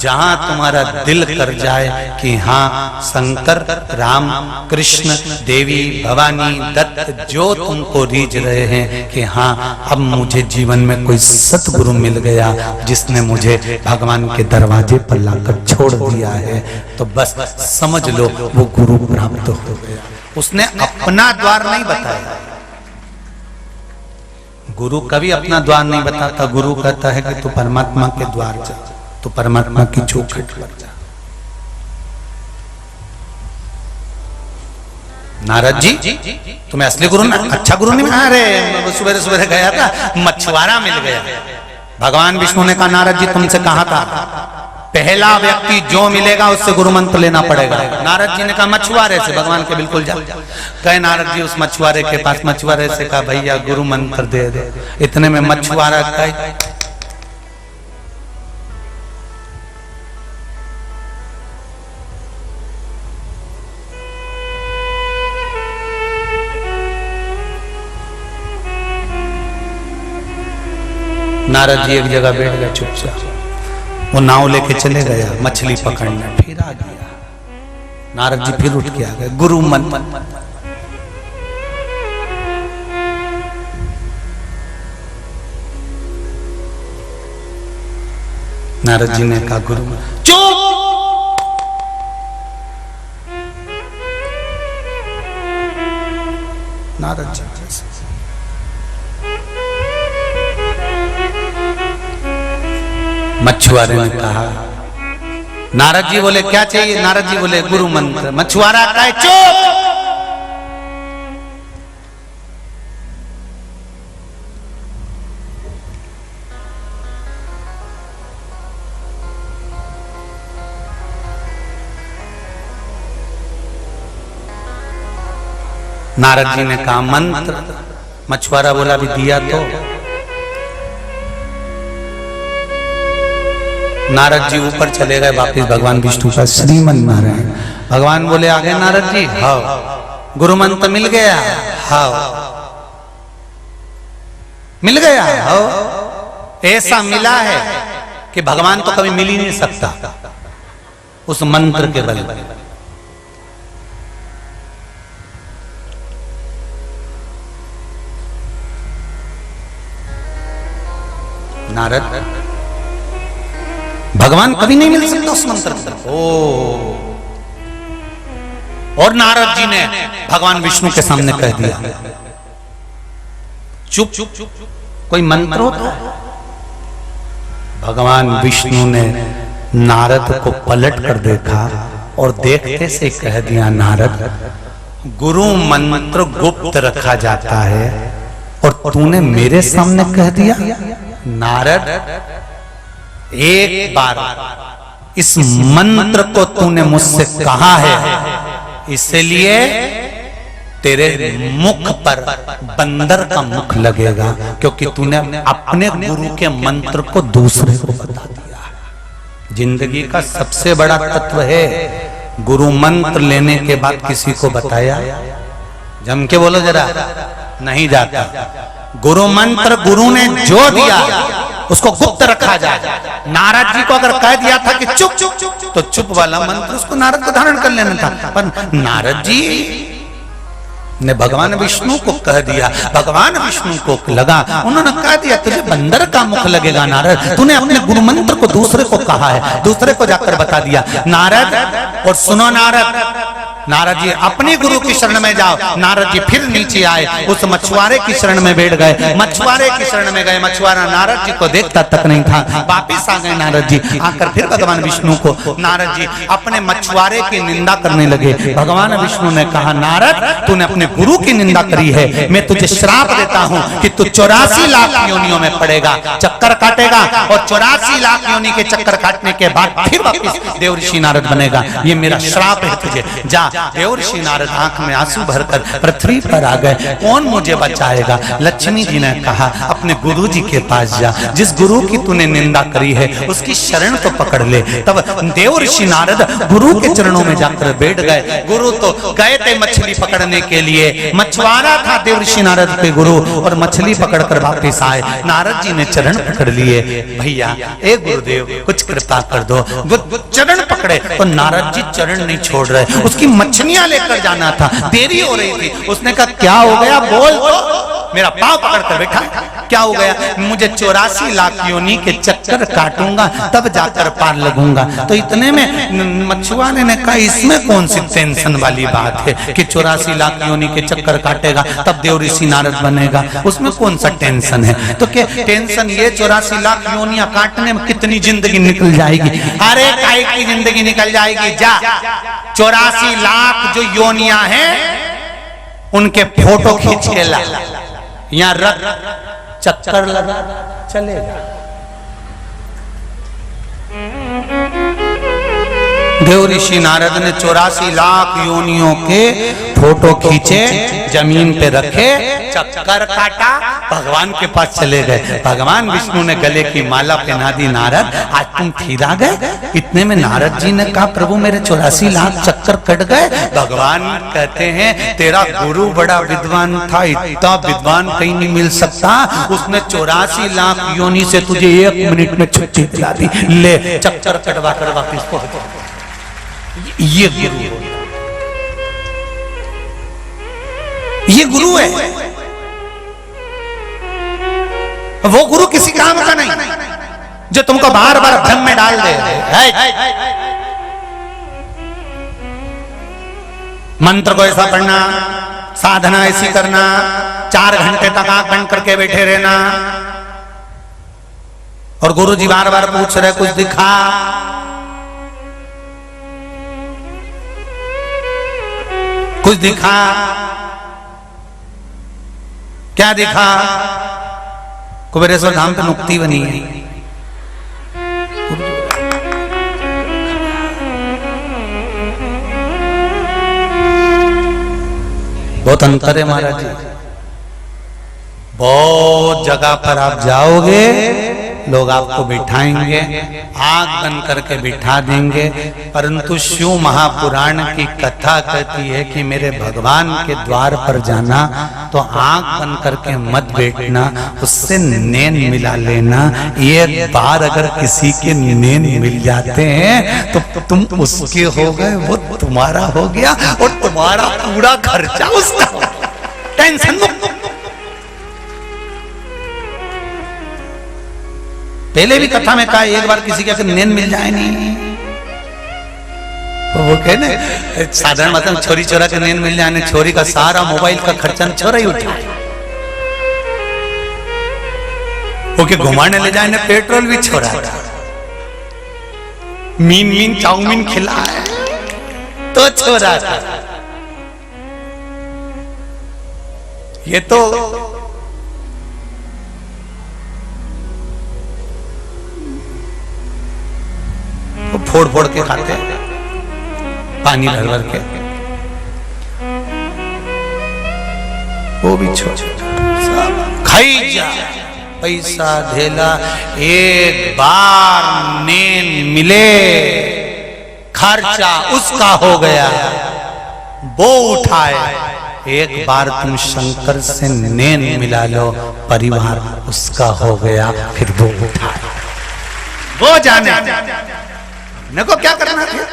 जहां तुम्हारा दिल कर जाए कि हाँ शंकर, राम, कृष्ण, देवी, भवानी, दत्त जो तुमको रीझ रहे हैं कि हाँ अब मुझे जीवन में कोई सतगुरु मिल गया जिसने मुझे भगवान के दरवाजे पर लाकर छोड़ दिया है, तो बस समझ लो वो गुरु प्राप्त हो गया। उसने अपना द्वार नहीं बताया। गुरु कभी अपना द्वार नहीं बताता। गुरु कहता है कि तू परमात्मा के द्वार जा, तू परमात्मा की चौखट पर जा। नारद जी तुम्हें असली गुरु ना, अच्छा गुरु नहीं मिला। अरे सुबह सुबह गया था, मछुआरा मिल गया। भगवान विष्णु ने कहा नारद जी तुमसे कहा था पहला व्यक्ति जो मिलेगा उससे गुरु मंत्र लेना पड़ेगा। नारद जी ने कहा मछुआरे से। भगवान के बिल्कुल जा गए नारद जी उस मछुआरे के पास। मछुआरे से कहा भैया गुरु मंत्र दे दे। इतने में मछुआरा कहे नारद जी एक जगह बैठ गए चुपचाप। वो नाव लेके चले गया मछली पकड़ने, फिर आ गया। नारद जी फिर उठ के आ गए, गुरु मंत्र। नारद जी ने कहा गुरु चुप। नारद जी मछुआरे ने कहा, नारद जी बोले क्या चाहिए? नारद जी बोले गुरु मंत्र। मछुआरा कहे चुप। नारद जी ने कहा मंत्र। मछुआरा बोला भी दिया तो। नारद जी ऊपर चले गए वापिस भगवान विष्णु का श्रीमन नारायण। भगवान बोले आ गए नारद जी? हाँ। गुरु मंत्र मिल गया? हाँ। मिल गया? हाँ। ऐसा मिला है कि भगवान तो कभी मिल ही नहीं सकता उस मंत्र के बल पर। नारद, भगवान कभी नहीं मिल सकता उस मंत्र के तरफ। और नारद जी ने भगवान विष्णु के सामने कह दिया, चुप चुप चुप, कोई मंत्र होता है? भगवान विष्णु ने नारद को पलट कर देखा और देखते से कह दिया, नारद, गुरु मंत्र गुप्त रखा जाता है और तूने मेरे सामने कह दिया। नारद, एक बार इस मंत्र को तूने मुझसे कहा है, इसलिए तेरे मुख पर बंदर का मुख लगेगा, क्योंकि तूने अपने गुरु के मंत्र को दूसरे को बता दिया। जिंदगी का सबसे बड़ा तत्व है, गुरु मंत्र लेने के बाद किसी को बताया? जम के बोलो जरा, नहीं जाता। गुरु मंत्र गुरु ने जो दिया उसको गुप्त रखा जाए। नारद जी को अगर कह दिया था कि चुप चुप, तो चुप वाला मंत्र उसको नारद को धारण कर लेना था, पर नारद जी ने भगवान विष्णु को कह दिया। भगवान विष्णु को लगा, उन्होंने कह दिया तुझे बंदर का मुख लगेगा नारद, तूने अपने गुरु मंत्र को दूसरे को कहा है, दूसरे को जाकर बता दिया। नारद, और सुनो नारद, नारद जी अपने गुरु की शरण में जाओ। नारद जी फिर नीचे आए, उस मछुआरे की शरण में बैठ गए। मछुआरे की शरण में गए, मछुआरा नारद जी को देखता तक नहीं था। वापिस आ गए नारद जी, आकर फिर भगवान विष्णु को नारद जी अपने मछुआरे की निंदा करने लगे। भगवान विष्णु ने कहा, नारद, तूने अपने गुरु की निंदा करी है, मैं तुझे श्राप देता हूं कि तू 84 लाख योनियों में पड़ेगा, चक्कर काटेगा, और 84 लाख योनि के चक्कर काटने के बाद फिर वापिस देवऋषि नारद बनेगा। ये मेरा श्राप है तुझे, जा। देवऋषि नारद आंख में आंसू भरकर पृथ्वी पर आ गए। कौन मुझे बचाएगा? लक्ष्मी जी ने कहा, अपने गुरु जी के पास जा, जिस गुरु की तूने निंदा करी है उसकी शरण तो पकड़ ले। तब देवऋषि नारद गुरु के चरणों में जाकर बैठ गए। गुरु तो गए थे मछली पकड़ने के लिए, मछुआरा था देवऋषि नारद के गुरु, और मछली पकड़कर वापिस आए। नारद जी ने चरण पकड़ लिए, भैया ए गुरुदेव कुछ कृपा कर दो। चरण पकड़े तो नारद जी चरण नहीं छोड़ रहे, उसकी मछलियां लेकर जाना था, देरी हो रही थी। उसने कहा क्या हो गया, बोल तो। मेरा पांव पकड़ कर बैठा, क्या हो गया? मुझे 84 लाख योनि के चक्कर काटूंगा तब जाकर पार लगूंगा। तो इतने में मछुआरे ने कहा, इसमें कौन सी टेंशन वाली बात है कि 84 लाख योनि के चक्कर काटेगा तब देवऋषि नारद बनेगा, उसमें कौन सा टेंशन है? तो क्या टेंशन ये 84 लाख योनियां काटने में कितनी जिंदगी निकल जाएगी? अरे काहे की जिंदगी निकल जाएगी, जा 84 लाख जो योनियां हैं उनके फोटो खींच के ला, यहाँ रख, चक्कर लगा, चलेगा। देवऋषि नारद ने 84 लाख योनियों के फोटो खींचे, जमीन पे रखे, चक्कर काटा, भगवान के पास चले गए। भगवान विष्णु ने गले की माला पहना दी, नारद आज तुम फिर आ गए। इतने में नारद जी ने कहा, प्रभु मेरे 84 लाख चक्कर कट गए। भगवान कहते हैं तेरा गुरु बड़ा विद्वान था, इतना विद्वान कहीं नहीं मिल सकता, उसने 84 लाख योनि से तुझे 1 मिनट में छुट्टी दिला दी, ले चक्कर कटवा कर वापिस पहुंच। ये गुरु है, वो गुरु किसी काम का नहीं जो तुमको बार बार भ्रम में डाल दे। मंत्र को ऐसा पढ़ना, साधना ऐसी करना, 4 घंटे तक आंख बंद करके बैठे रहना, और गुरुजी बार बार पूछ रहे कुछ दिखा, कुछ दिखा, क्या दिखा? कुबेरेश्वर धाम पे मुक्ति बनी है। बहुत अंतर है महाराज जी। बहुत जगह पर आप जाओगे, लोग आपको बिठाएंगे, आंख बंद करके बिठा देंगे, परंतु शिव महापुराण की कथा कहती है कि मेरे भगवान के द्वार पर जाना तो आंख बंद करके मत बैठना, उससे नैन मिला लेना। एक बार अगर किसी के नैन मिल जाते हैं तो तुम उसके हो गए, वो तुम्हारा हो गया और तुम्हारा पूरा खर्चा उसका, टेंशन मुक्त। पहले भी कथा में कहा एक बार किसी के नैन मिल जाए नहीं, तो वो कहे ना साधारण मतलब छोरी छोरा के नैन मिल जाए, छोरी का सारा मोबाइल का खर्चा छोरा ही उठा, ओके घुमाने ले जाए, पेट्रोल भी छोड़ा, मीन चाउमीन खिलाए तो छोरा था। ये तो फोड़ फोड़ के खाते, पानी भर भर के, वो भी छोड़ खाई जा, पैसा धेला। एक बार नैन मिले, खर्चा उसका हो गया, वो उठाए। एक बार तुम शंकर से नैन मिला लो, परिवार उसका हो गया, फिर वो उठाए, वो जाने को क्या करना था।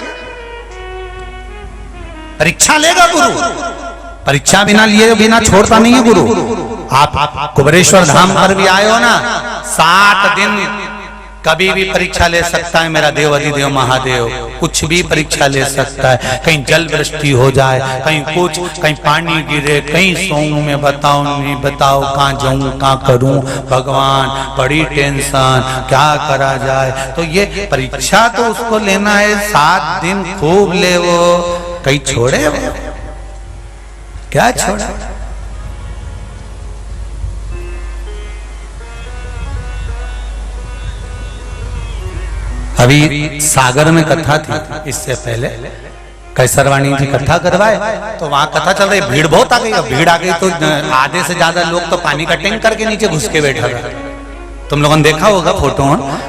परीक्षा लेगा गुरु, परीक्षा बिना लिए बिना छोड़ता नहीं है गुरु। आप कुबेरेश्वर धाम पर भी आए हो ना, 7 दिन कभी भी परीक्षा ले सकता है मेरा देव अधिदेव महादेव, कुछ भी परीक्षा ले सकता है। कहीं जल वृष्टि हो जाए, कहीं कुछ, कहीं पानी गिरे, कहीं सोऊं में बताओ नहीं बताओ, कहाँ जाऊं कहाँ करूं, भगवान बड़ी टेंशन, क्या करा जाए। तो ये परीक्षा तो उसको लेना है, 7 दिन खूब ले, वो कहीं छोड़े वो? क्या छोड़ा? अभी सागर में कथा थी, इससे पहले कैसरवाणी जी कथा करवाए, तो वहां कथा चल रही, भीड़ बहुत आ गई। भीड़ आ गई तो आधे से ज्यादा लोग तो पानी का टैंकर के नीचे घुस के बैठा था। तुम लोगों ने देखा होगा फोटो,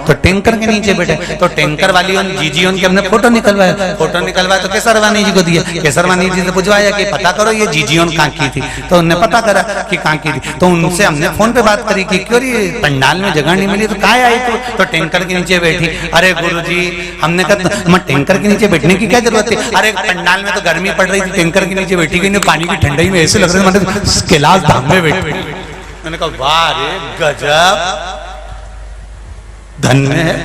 तो टैंकर के नीचे बैठे, तो टैंकर वाली जीजी की हमने फोटो निकलवाया, तो केसरवानी जी को दिया। केसरवानी जी से पूछवाया कि पता करो ये जीजी कहाँ की थी, तो उन्होंने पता करा कि कहाँ की थी। तो उनसे हमने फोन पे बात करी कि क्यों पंडाल में जगह नहीं मिली, तो कहाँ आई तो टैंकर के नीचे बैठी। अरे गुरुजी, हमने कहा टैंकर के नीचे बैठने की क्या जरूरत है? अरे पंडाल में तो गर्मी पड़ रही थी, टैंकर के नीचे बैठी गई, पानी की ठंडाई में ऐसे लग रहा है कैलाश धाम में बैठी। मैंने कहा वाह रे गजब, धन्य है।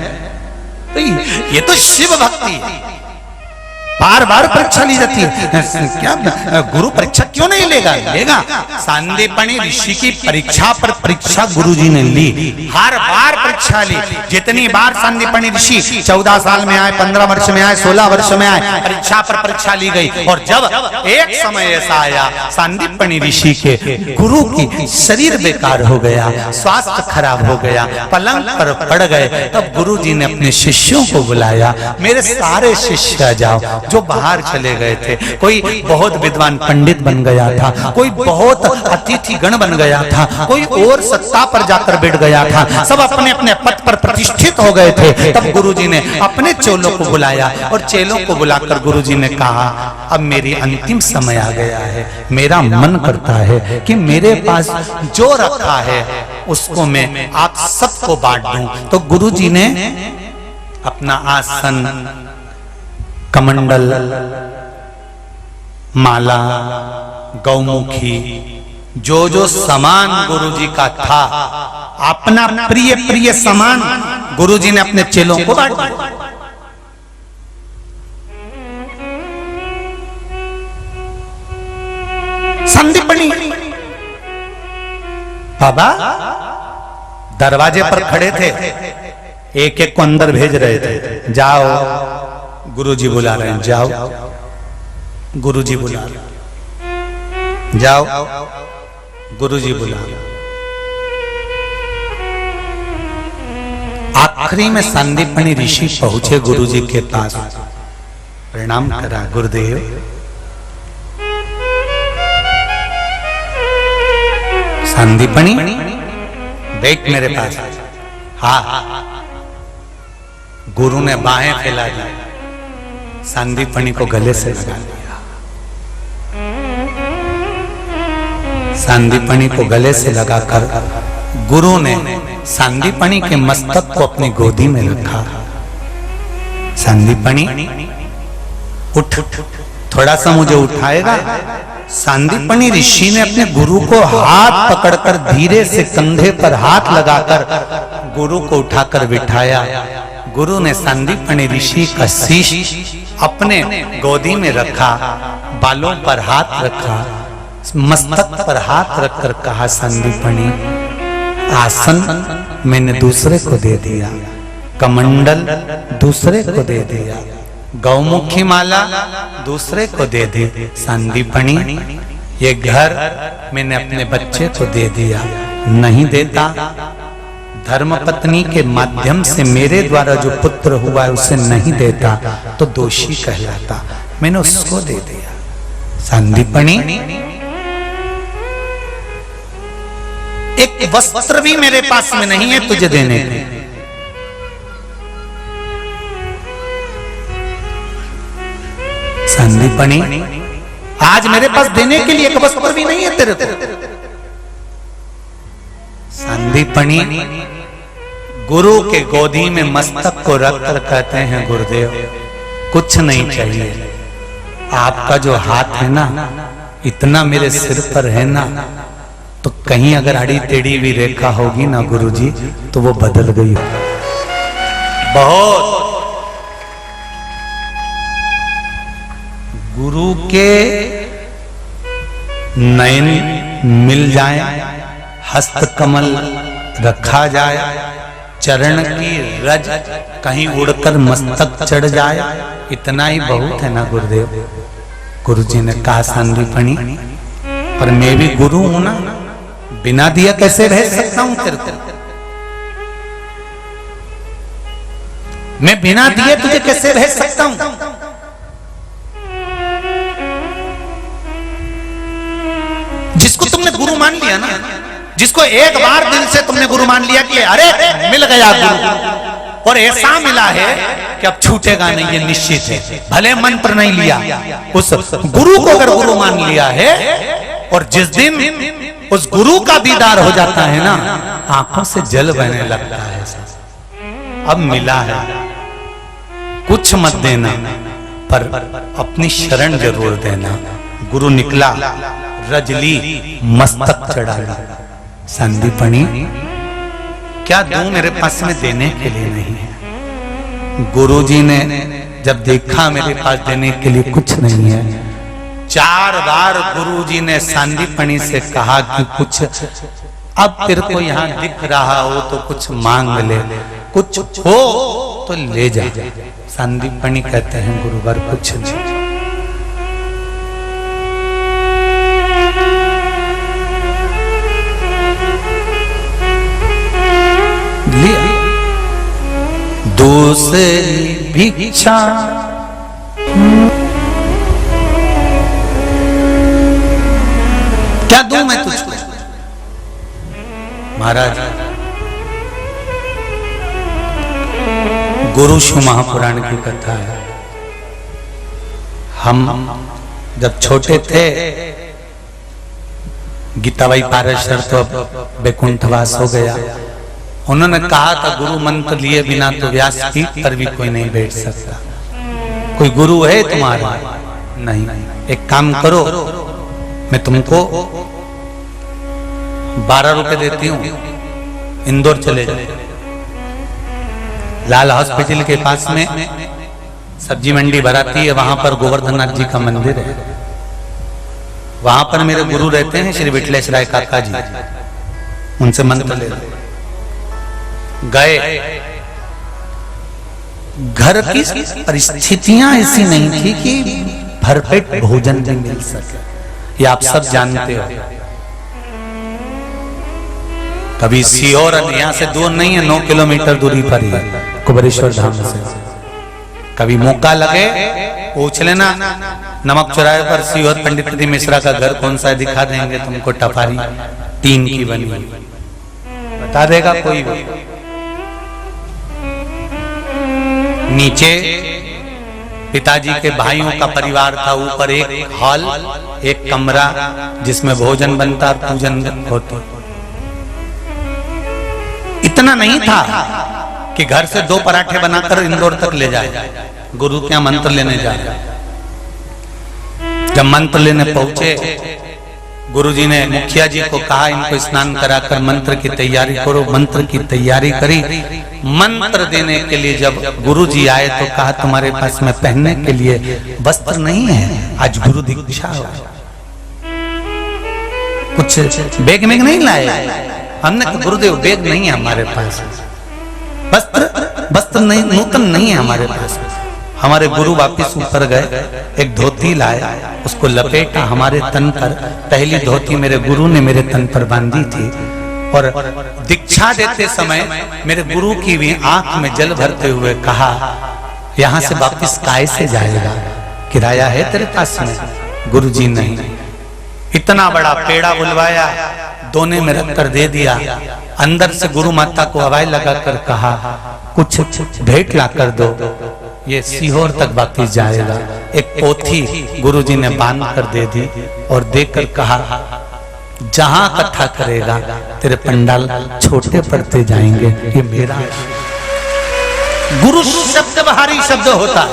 ये तो शिव भक्ति है, बार बार परीक्षा ली जाती है। क्या गुरु परीक्षा क्यों नहीं लेगा? लेगा। सांदीपनी ऋषि की परीक्षा पर परीक्षा गुरुजी ने ली, हर बार परीक्षा ली। जितनी बार सांदीपनी ऋषि 14 साल में आए, 15 वर्ष में आए, 16 वर्ष में आए, परीक्षा पर परीक्षा ली गई। और जब एक समय ऐसा आया, सांदीपनी ऋषि के गुरु की शरीर बेकार हो गया, स्वास्थ्य खराब हो गया, पलंग पर पड़ गए, तब गुरुजी ने अपने शिष्यों को बुलाया, मेरे सारे शिष्य आ जाओ। जो बाहर चले गए थे, कोई बहुत विद्वान पंडित बन गया था, कोई बहुत अतिथि गण बन गया था, कोई और सत्ता पर जाकर बैठ गया था, सब अपने अपने पद पर प्रतिष्ठित हो गए थे। तब गुरुजी ने अपने चेलों को बुलाया और चेलों को बुलाकर गुरुजी ने कहा, अब मेरी अंतिम समय आ गया है, मेरा मन करता है कि मेरे पास जो रखा है उसको मैं आप सबको बांट दूं। तो गुरुजी ने अपना आसन, कमंडल, माला, गौमुखी, जो सामान गुरुजी का था, अपना प्रिय प्रिय सामान गुरुजी ने अपने चेलों को बांट दिया। संदीपनी बाबा दरवाजे पर खड़े थे, एक एक को अंदर भेज रहे थे, जाओ गुरुजी बुला रहे हैं, जाओ गुरुजी बुला रहे हैं, जाओ गुरुजी बुला रहे हैं। आखिरी में संदीपनी ऋषि पहुंचे गुरुजी के पास, प्रणाम करा, गुरुदेव संदीपनी देख मेरे पास। हाँ, गुरु ने बाहें फैला दी, संदीपनी को गले से लगा लिया, संदीपनी को गले से लगाकर गुरु ने संदीपनी के मस्तक को अपनी गोदी में रखा। संदीपनी उठ, थोड़ा सा मुझे उठाएगा। संदीपनी ऋषि ने अपने गुरु को हाथ पकड़कर धीरे से कंधे पर हाथ लगाकर गुरु को उठाकर बिठाया। गुरु ने संदीपनी ऋषि का शीश अपने गोदी में रखा, बालों पर हाथ रखा, मस्तक पर हाथ रखकर कहा, संदीपनी आसन मैंने दूसरे को दे दिया, कमंडल दूसरे को दे दिया, गौमुखी माला दूसरे को दे दी। संदीपनी ये घर मैंने अपने बच्चे को दे दिया, नहीं देता धर्मपत्नी के माध्यम से मेरे द्वारा जो पुत्र हुआ है उसे नहीं देता तो दोषी कहलाता, मैंने उसको दे दिया। संदीपनी एक वस्त्र भी मेरे पास में नहीं है तुझे देने के। संदीपनी आज मेरे पास देने के लिए एक वस्त्र भी नहीं है तेरे को। संदीपनी गुरु के गोदी में मस्तक को रखकर कहते हैं, गुरुदेव कुछ नहीं चाहिए, आपका जो हाथ है ना इतना मेरे सिर पर है ना, तो कहीं अगर अड़ी टेढ़ी भी रेखा होगी ना गुरुजी तो वो बदल गई हो बहुत। गुरु के नयन मिल जाए, हस्त कमल रखा जाए, चरण की रज कहीं उड़कर मस्तक चढ़ जाए, इतना ही बहुत है ना गुरुदेव। गुरुजी ने कहा, संदीपनी पर मैं भी गुरु हूं ना, बिना दिया कैसे रह सकता हूं तेरे को, मैं बिना दिए तुझे कैसे रह सकता हूं। जिसको तुमने गुरु मान लिया ना, जिसको एक बार दिल से तुमने गुरु मान लिया कि अरे मिल गया गुरु, और ऐसा मिला है कि अब छूटेगा नहीं, ये निश्चित है, भले मन पर नहीं लिया, उस गुरु को अगर गुरु मान लिया है, और जिस दिन उस गुरु का दीदार हो जाता है ना, आंखों से जल बहने लगता है। अब मिला है, कुछ मत देना पर अपनी शरण जरूर देना। गुरु निकला, रजली मस्तक चढ़ा ला। संदीपनी क्या दूं, मेरे पास में देने के लिए नहीं है। गुरुजी ने जब देखा मेरे पास देने के लिए कुछ नहीं है, 4 बार गुरुजी ने संदीपनी से कहा कि कुछ अब तेरे को यहाँ दिख रहा हो तो कुछ मांग ले, कुछ हो तो ले जा। संदीपनी कहते हैं, गुरुवर कुछ नहीं। लिया दूसरी भिक्षा क्या दूं मैं तुझको। महाराज गुरु शिव महापुराण की कथा है। हम जब छोटे थे, गीताबाई पाराशर तो अब वैकुंठवास हो गया, उन्होंने कहा था गुरु मंत्र लिए बिना तो व्यासपीठ पर भी कोई नहीं बैठ सकता। कोई गुरु है तुम्हारा? नहीं। एक काम करो, मैं तुमको 12 रुपए देती हूँ, इंदौर चले जाओ, लाल हॉस्पिटल के पास में सब्जी मंडी भराती है, वहां पर गोवर्धननाथ जी का मंदिर है, वहां पर मेरे गुरु रहते हैं श्री विठलेश राय काका जी, उनसे मंत्र ले गए। घर की परिस्थितियां ऐसी नहीं थी कि भरपेट भोजन भी मिल सके, ये आप सब जानते हो। कभी सीहोर यहाँ से दूर नहीं है, 9 किलोमीटर दूरी पर ही है कुबेरेश्वर धाम से। कभी मौका लगे पूछ लेना, नमक चौराहे पर सीहोर पंडित प्रदीप मिश्रा का घर कौन सा है, दिखा देंगे तुमको। टपारी टीन की बनी बता देगा कोई भी। नीचे पिताजी के भाइयों का परिवार था, ऊपर एक हॉल, एक कमरा जिसमें भोजन बनता और पूजन होता। इतना नहीं था कि घर से 2 पराठे बनाकर इंदौर तक ले जाए, गुरु क्या मंत्र लेने जाए। जब मंत्र लेने पहुंचे, गुरुजी ने मुखिया जी को कहा इनको स्नान कराकर मंत्र की तैयारी करो। मंत्र की तैयारी करी। मंत्र देने के लिए जब गुरुजी आए तो कहा तुम्हारे पास में पहनने के लिए वस्त्र नहीं है, आज गुरु दीक्षा हो। कुछ बैग में नहीं लाए। हमने कहा गुरुदेव बैग नहीं है हमारे पास, वस्त्र नहीं, नूतन नहीं है हमारे पास। हमारे गुरु वापिस ऊपर गए, एक धोती लाए, उसको लपेटा हमारे तन पर। पहली धोती मेरे गुरु ने मेरे तन पर बांधी थी और दीक्षा देते समय मेरे गुरु की भी आंख में जल भरते हुए कहा यहां से वापिस काय से जाएगा, किराया है तेरे पास में? गुरुजी नहीं। इतना बड़ा पेड़ा बुलवाया, दोने में रखकर दे दिया। अंदर से गुरु माता को हवाई लगाकर कहा कुछ भेंट ला कर दो, ये सीहोर तक वापिस जाएगा। एक पोथी गुरुजी ने बांध कर दे दी और देकर कहा जहां कथा करेगा तेरे पंडाल छोटे पड़ते जाएंगे, ये मेरा। गुरु शब्द भारी शब्द होता,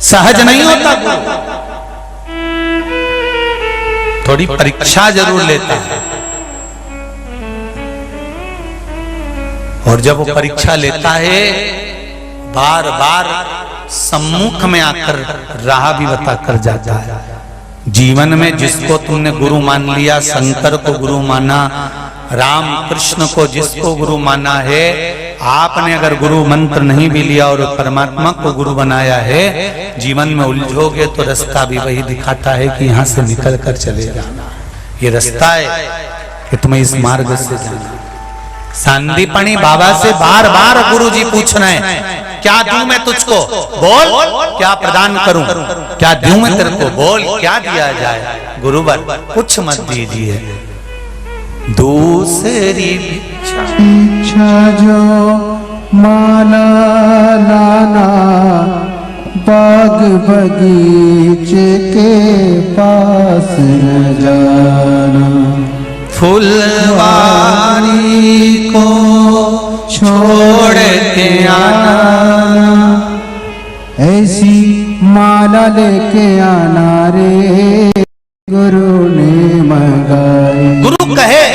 सहज नहीं होता। गुरु थोड़ी परीक्षा जरूर लेता है, और जब वो परीक्षा लेता है बार बार सम्मुख में आकर राह भी बताकर जाता है। जीवन में जिसको तुमने गुरु मान लिया, शंकर को गुरु माना, राम कृष्ण को जिसको गुरु माना है, आपने अगर गुरु मंत्र नहीं भी लिया और परमात्मा को गुरु बनाया है, जीवन में उलझोगे तो रास्ता भी वही दिखाता है कि यहां से निकल कर चले जाना। ये रास्ता है कि तुम्हें इस मार्ग से जाना। सांदीपनी बाबा से बार बार गुरुजी पूछ रहे हैं क्या दूं मैं तुझको, बोल क्या प्रदान करूं, क्या दूं मैं तेरे को, बोल क्या दिया जाए। गुरुवर कुछ मत दीजिए, दूसरी इच्छा जो माला लाना, बाग बगीचे के पास न जाना, फुलवारी को छोड़ के आना, ऐसी माला लेके आना रे गुरु ने मंगाई। गुरु कहे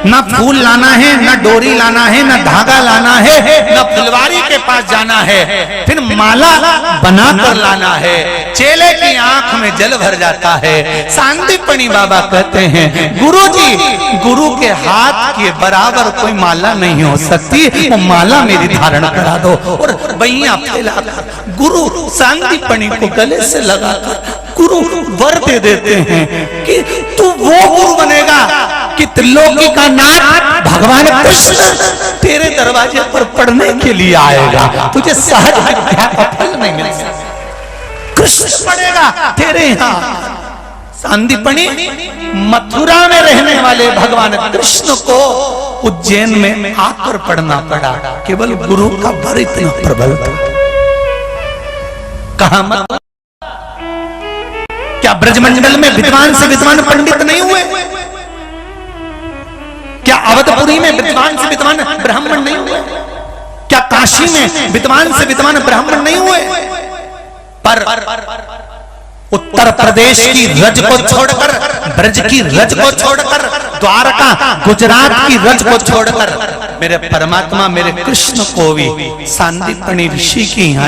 ना फूल लाना है, ना डोरी लाना है, ना धागा लाना है, ना फुलवारी के पास जाना है, फिर माला बनाकर लाना है। चेले की आंख में जल भर जाता है। सांदीपनी बाबा कहते हैं गुरुजी, गुरु के हाथ के बराबर कोई माला नहीं हो सकती, वो माला मेरी धारण करा दो। और वहीं फैलाकर गुरु सांदीपनी को गले से लगाकर गुरु वर दे देते हैं कि तू वो गुरु बनेगा कि त्रिलोकी का नाथ भगवान कृष्ण तेरे दरवाजे पर पढ़ने के लिए आएगा। तुझे सहज विद्या का फल नहीं मिल सकता, कृष्ण पढ़ेगा तेरे यहाँ। सांदीपनी मथुरा में रहने वाले भगवान कृष्ण को उज्जैन में आकर पढ़ना पड़ा, केवल गुरु का वर इतना प्रबल था। कहा मत, क्या ब्रजमंडल में विद्वान से विद्वान पंडित नहीं हुए? क्या अवधपुरी में विद्वान से विद्वान ब्राह्मण नहीं हुए? क्या काशी में विद्वान से विद्वान ब्राह्मण नहीं हुए? पर उत्तर प्रदेश की रज को छोड़कर, ब्रज की रज को छोड़कर, द्वारका गुजरात की रज को छोड़कर मेरे परमात्मा मेरे कृष्ण को भी सांदीपनी ऋषि की यहाँ